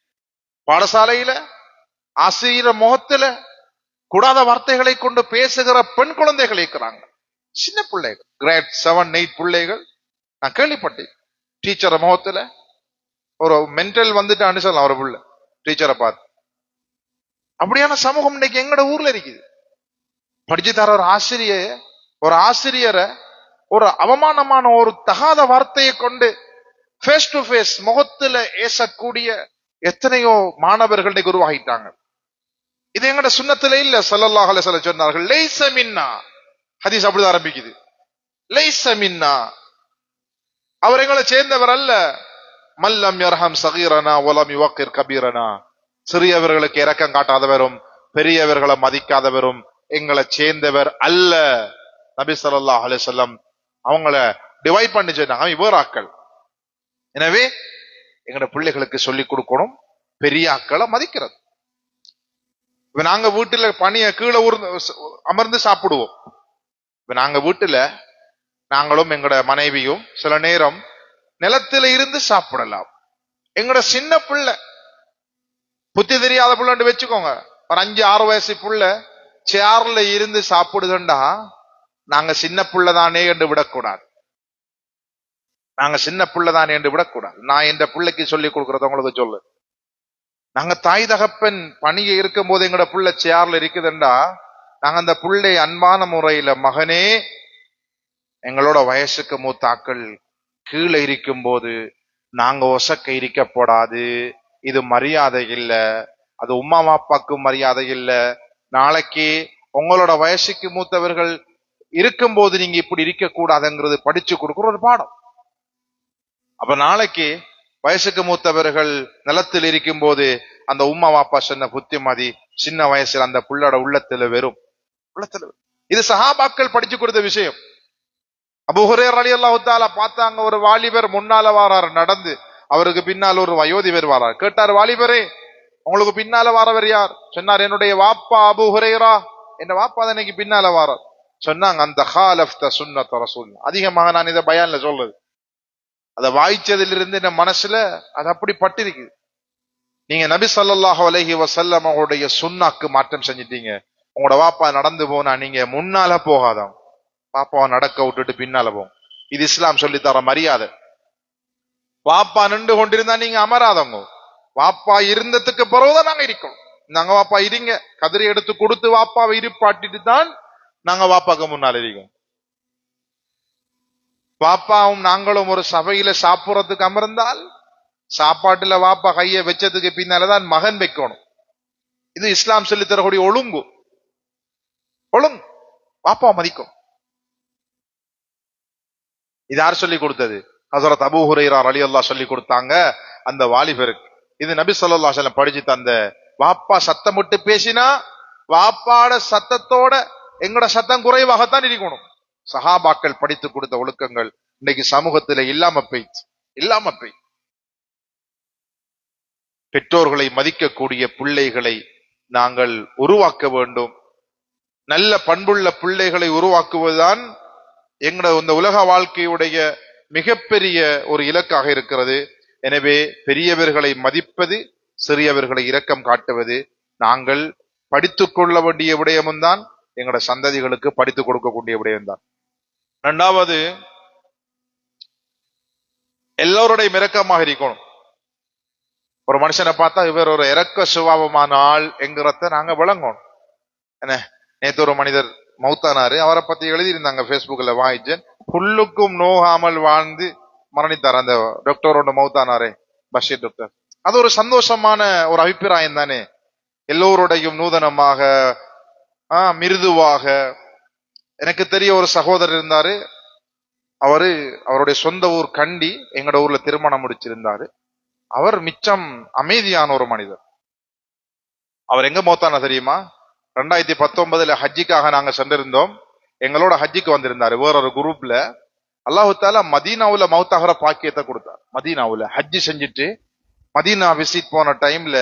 பாடசாலையில ஆசிரியர் முகத்துல கூடாத வார்த்தைகளை கொண்டு பேசுகிற பெண் குழந்தைகள் இருக்கிறாங்க, சின்ன பிள்ளைகள், கிரேட் 7, 8 பிள்ளைகள். நான் கேள்விப்பட்டேன், டீச்சர் முகத்துல ஒரு மென்டல் வந்துட்டு சொல்லலாம் ஒரு பிள்ளை டீச்சரை பார்த்து. அப்படியான சமூகம் இன்னைக்கு எங்கட ஊர்ல இருக்குது. படிச்சு தர ஒரு ஆசிரியரை ஒரு அவமானமான ஒரு தகாத வார்த்தையை கொண்டு ஃபேஸ் டு ஃபேஸ் முகத்துல ஏசக்கூடிய எத்தனையோ மாணவர்கள் இன்னைக்கு உருவாகிட்டாங்க. இது எங்கட சுன்னத்துல இல்ல. ஸல்லல்லாஹு அலைஹி வஸல்லம் சொன்னார்கள், லைஸ மின்னா. ஹதீஸ் அப்படிதான் ஆரம்பிக்குது, லைஸ மின்னா, அவர் எங்களை சேர்ந்தவர் அல்ல. மல்லம் யர்ஹம் சகீரனா வலம் யுவக்கிர் கபீரனா. சிறியவர்களுக்கு இரக்கம் காட்டாதவரும் பெரியவர்களை மதிக்காதவரும் எங்களை சேர்ந்தவர் அல்ல. நபி ஸல்லல்லாஹு அலைஹி வஸல்லம் அவங்கள டிவைட் பண்ணி சொன்னாங்க, இவராக்கள். எனவே எங்கட பிள்ளைகளுக்கு சொல்லிக் கொடுக்கணும் பெரிய ஆக்களை மதிக்கிறது. இப்ப நாங்க வீட்டுல பணிய கீழே அமர்ந்து சாப்பிடுவோம். இப்ப நாங்க வீட்டுல நாங்களும் எங்கட மனைவியும் சில நேரம் நிலத்தில இருந்து சாப்பிடலாம். எங்கட சின்ன பிள்ளை புத்தி தெரியாத பிள்ளை வச்சுக்கோங்க, ஒரு 5-6 வயசு புள்ள சேர்ல இருந்து சாப்பிடுதுண்டா நாங்க சின்ன பிள்ளைதானே என்று விடக்கூடாது. நாங்க சின்ன பிள்ளைதானே என்று விடக்கூடாது. நான் என் பிள்ளைக்கு சொல்லி கொடுக்கறது உங்களுக்கு சொல்லு. நாங்க தாய் தகப்பன் பணியை இருக்கும் போது எங்கட புள்ள சேர்ல இருக்குதுண்டா நாங்க அந்த புள்ளை அன்பான முறையில, மகனே, எங்களோட வயசுக்கு மூத்தாக்கள் கீழே இருக்கும் போது நாங்க ஒசக்க இருக்க போடாது. இது மரியாதை இல்ல, அது உம்மா அப்பாக்கும் மரியாதை இல்ல. நாளைக்கு உங்களோட வயசுக்கு மூத்தவர்கள் இருக்கும்போது நீங்க இப்படி இருக்க கூடாதுங்கிறது படிச்சு கொடுக்குற ஒரு பாடம். அப்ப நாளைக்கு வயசுக்கு மூத்தவர்கள் நிலத்தில் இருக்கும் போது அந்த உம்மா அப்பா சொன்ன புத்திமதி சின்ன வயசுல அந்த புள்ளோட உள்ளத்துல வெறும். இது சஹாபாக்கள் படிச்சு கொடுத்த விஷயம். அபூ ஹுரைரா ரலியல்லாஹு தஆலா பார்த்தாங்க, ஒரு வாலிபர் முன்னால வாரார் நடந்து, அவருக்கு பின்னால் ஒரு வயோதிபர் வாரார். கேட்டார், வாலிபரே, உங்களுக்கு பின்னால வாரவர் யார்? சொன்னார், என்னுடைய வாப்பா அபூ ஹுரைரா, என் வாப்பா தான் இன்னைக்கு பின்னால வாரார். சொன்னாங்க, அந்த ஹாலஃப்த சுன்னத ரசூல். அதிகமாக நான் இதை பயான்ல சொல்றது, அதை வாய்ச்சதிலிருந்து என் மனசுல அது அப்படி பட்டிருக்கு. நீங்க நபி ஸல்லல்லாஹு அலைஹி வஸல்லம் அவருடைய சுன்னாக்கு மாற்றம் செஞ்சிட்டீங்க. உங்களோட வாப்பா நடந்து போனா நீங்க முன்னால போகாதான், பாப்பாவை நடக்க விட்டுட்டு பின்னால போகும். இது இஸ்லாம் சொல்லி தர மரியாதை. வாப்பா நின்று கொண்டிருந்தா நீங்க அமராதவங்க. வாப்பா இருந்ததுக்கு பிறகுதான் நாங்க இருக்கோம். நாங்க வாப்பா இருங்க கதிரை எடுத்து கொடுத்து வாப்பாவை இருப்பாட்டிட்டு தான் நாங்க வாப்பாக்கு முன்னால் இருக்கோம். வாப்பாவும் நாங்களும் ஒரு சபையில சாப்பிடுறதுக்கு அமர்ந்தால் சாப்பாட்டுல வாப்பா கைய வச்சதுக்கு பின்னாலதான் மகன் வைக்கணும். இது இஸ்லாம் சொல்லி தரக்கூடிய ஒழுங்கு. வாப்பா மதிக்கும். இது யார் சொல்லி கொடுத்தது? ஹஸரத் அபூ ஹுரைரா ரலியல்லாஹு சொல்லி கொடுத்தாங்க அந்த வாலிபருக்கு. இது நபி ஸல்லல்லாஹு அலைஹி வஸல்லம் படிச்சு தந்த. வாப்பா சத்தம் விட்டு பேசினா வாப்பாட சத்தத்தோட எங்கட சத்தம் குறைவாகத்தான் இருக்கணும். சஹாபாக்கள் படித்து கொடுத்த ஒழுக்கங்கள் இன்னைக்கு சமூகத்துல இல்லாம போய். பெற்றோர்களை மதிக்கக்கூடிய பிள்ளைகளை நாங்கள் உருவாக்க வேண்டும். நல்ல பண்புள்ள பிள்ளைகளை உருவாக்குவதுதான் எங்கட இந்த உலக வாழ்க்கையுடைய மிகப்பெரிய ஒரு இலக்காக இருக்கிறது. எனவே பெரியவர்களை மதிப்பது, சிறியவர்களை இரக்கம் காட்டுவது நாங்கள் படித்துக் கொள்ள வேண்டிய விடயமும் தான், எங்கட சந்ததிகளுக்கு படித்துக் கொடுக்கக்கூடிய விடயம்தான். இரண்டாவது, எல்லோருடைய இரக்கமாக இருக்கணும். ஒரு மனுஷனை பார்த்தா இவர் ஒரு இரக்க சுபாவமான ஆள் என்கிறத நாங்க விளங்கணும். என்ன, நேற்று ஒரு மனிதர் மௌத்தானாரு, அவரை பத்தி எழுதியிருந்தாங்க பேஸ்புக்ல, வாய்ச்சன் புல்லுக்கும் நோகாமல் வாழ்ந்து மரணித்தார். அந்த டாக்டரோட மௌத்தானாரே, பஷீர் டாக்டர். அது ஒரு சந்தோஷமான ஒரு அபிப்பிராயம் தானே. எல்லோருடையும் நூதனமாக மிருதுவாக. எனக்கு தெரிய ஒரு சகோதரர் இருந்தாரு, அவருடைய சொந்த ஊர் கண்டி, எங்கட ஊர்ல திருமணம் முடிச்சிருந்தாரு. அவர் மிச்சம் அமைதியான ஒரு மனிதர். அவர் எங்க மௌத்தானா தெரியுமா? 2019 ஹஜ்ஜிக்காக நாங்க சென்றிருந்தோம். எங்களோட ஹஜ்ஜிக்கு வந்திருந்தாரு வேறொரு குரூப்ல. அல்லாஹு தாலா மதீனாவுல மௌத்தாகிற பாக்கியத்தை கொடுத்தார். மதீனாவுல ஹஜ்ஜி செஞ்சுட்டு மதீனா விசிட் போன டைம்ல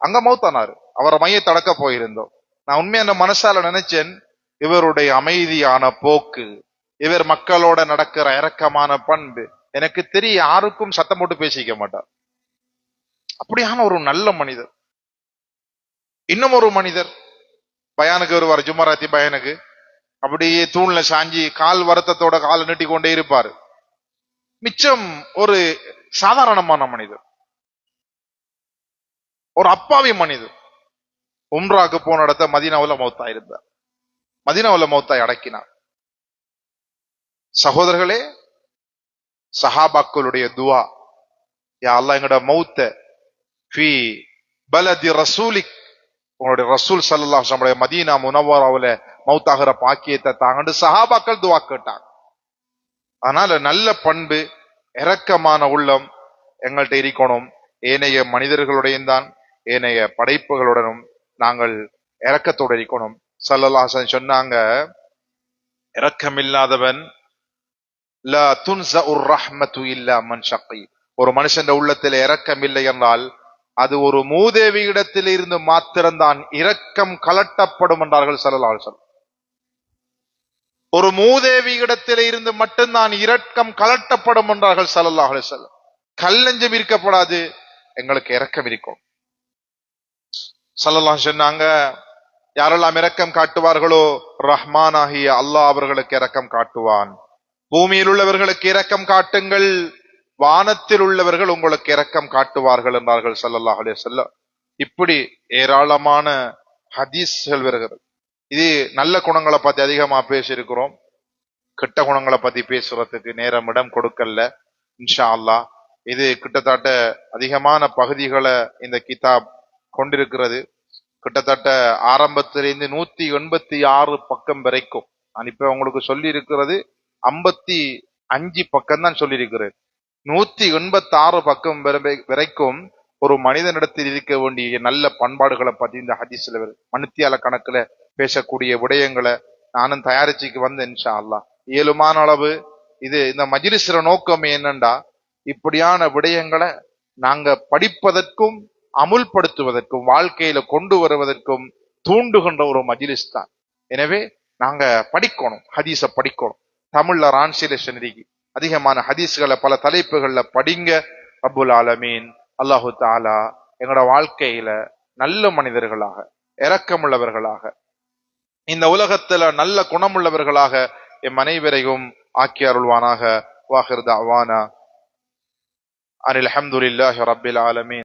அங்க மௌத்தானாரு. அவரை மையத்தை அடக்க போயிருந்தோம். நான் உண்மையா அந்த மனசால நினைச்சேன், இவருடைய அமைதியான போக்கு, இவர் மக்களோட நடக்கிற இரக்கமான பண்பு, எனக்கு தெரிய யாருக்கும் சத்தம் போட்டு பேசிக்க மாட்டார். அப்படியான ஒரு நல்ல மனிதர். இன்னும் ஒரு மனிதர் பயானுக்கு வருவார், ஜும்மராத்தி பயானுக்கு. அப்படியே தூண்ல சாஞ்சி கால் வருத்தத்தோட காலை நீட்டி கொண்டே இருப்பாரு. மிச்சம் ஒரு சாதாரணமான மனிதர், ஒரு அப்பாவி மனிதர். உம்ராக்கு போன இடத்த மதீனாவுல மௌத்தா இருந்தார். மதீனாவுல மௌத்தாய் அடக்கினார். சகோதரர்களே, சஹாபாக்களுடைய துவா, யா அல்லாஹ் எங்கட மௌத்த ஃபீ பலதி ரசூலிக், உங்களுடைய ரசூல் ஸல்லல்லாஹு அலைஹி வஸல்லம் மதீனா முனவ்வராவுல மௌத்தாகிற பாக்கியத்தை தாங்கன்னு சஹாபாக்கள் துவா கேட்டாங்க. அதனால நல்ல பண்பு, இரக்கமான உள்ளம், எங்கள்கிட்ட இருக்கணும். ஏனைய மனிதர்களுடையும் தான் ஏனைய படைப்புகளுடனும் நாங்கள் இரக்கத்தோடு இருக்கணும். ஸல்லல்லாஹு அலைஹி வஸல்லம் சொன்னாங்க, இரக்கமில்லாதவன் லா துன்ஸஉர் ரஹ்மத்து இல்லா மன் ஷக்கி. ஒரு மனுஷன் உள்ளத்தில் இரக்கம் இல்லை என்றால் அது ஒரு மூதேவி இடத்தில் இருந்து மாத்திரம்தான் இரக்கம் கலட்டப்படும் என்றார்கள் ஸல்லல்லாஹு அலைஹி வஸல்லம். ஒரு மூதேவி இடத்தில் இருந்து மட்டும்தான் இரக்கம் கலட்டப்படும் என்றார்கள் ஸல்லல்லாஹு அலைஹி வஸல்லம். கல்லஞ்சம் இருக்கப்படாது, எங்களுக்கு இரக்கம் இருக்கும். ஸல்லல்லாஹு அலைஹி சொன்னாங்க, யாரெல்லாம் இரக்கம் காட்டுவார்களோ ரஹ்மான் ஆகிய அல்லாஹ் அவர்களுக்கு இரக்கம் காட்டுவான். பூமியில் உள்ளவர்களுக்கு இரக்கம் காட்டுங்கள், வானத்தில் உள்ளவர்கள் உங்களுக்கு இரக்கம் காட்டுவார்கள் என்றார்கள் ஸல்லல்லாஹு அலைஹி வஸல்லம். இப்படி ஏராளமான ஹதீஸ்கள் வருகிறது. இது நல்ல குணங்களை பத்தி அதிகமா பேசியிருக்கிறோம். கெட்ட குணங்களை பத்தி பேசுறதுக்கு நேரம் இடம் கொடுக்கல. இன்ஷா அல்லாஹ் இது கிட்டத்தட்ட அதிகமான பகுதிகளை இந்த கிதாப் கொண்டிருக்கிறது. கிட்டத்தட்ட ஆரம்பத்திலிருந்து 186 பக்கம் வரைக்கும். நான் இப்ப உங்களுக்கு சொல்லி இருக்கிறது 55 பக்கம் தான் சொல்லி இருக்கிறது. 186 பக்கம் வரைக்கும் ஒரு மனிதனிடத்தில் இருக்க வேண்டிய நல்ல பண்பாடுகளை பத்தி இந்த ஹதீஸ்ல மணித்தியால கணக்குல பேசக்கூடிய விடயங்களை நானும் தயாரிச்சுக்கு வந்தேன். இன்ஷா அல்லாஹ் இயலுமான அளவு இது இந்த மஜ்லிஸ்ல நோக்கம் என்னண்டா, இப்படியான விடயங்களை நாங்க படிப்பதற்கும் அமுல்படுத்துவதற்கும் வாழ்க்கையில கொண்டு வருவதற்கும் தூண்டுகின்ற ஒரு மஜ்லிஸ் தான். எனவே நாங்க படிக்கணும், ஹதீஸ படிக்கணும். தமிழ்ல டிரான்ஸ்லேஷன் இருக்கு, அதிகமான ஹதீஸ்களை பல தலைப்புகள்ல படிங்க. ரப்புல் ஆலமீன் அல்லாஹு தஆலா எங்களோட வாழ்க்கையில நல்ல மனிதர்களாக, இரக்கமுள்ளவர்களாக, இந்த உலகத்துல நல்ல குணமுள்ளவர்களாக எம் அனைவரையும் ஆக்கி அருள்வானாக. வாஹிர் தஅவானா அனில் ஹம்துலில்லாஹி ரப்பில் ஆலமீன்.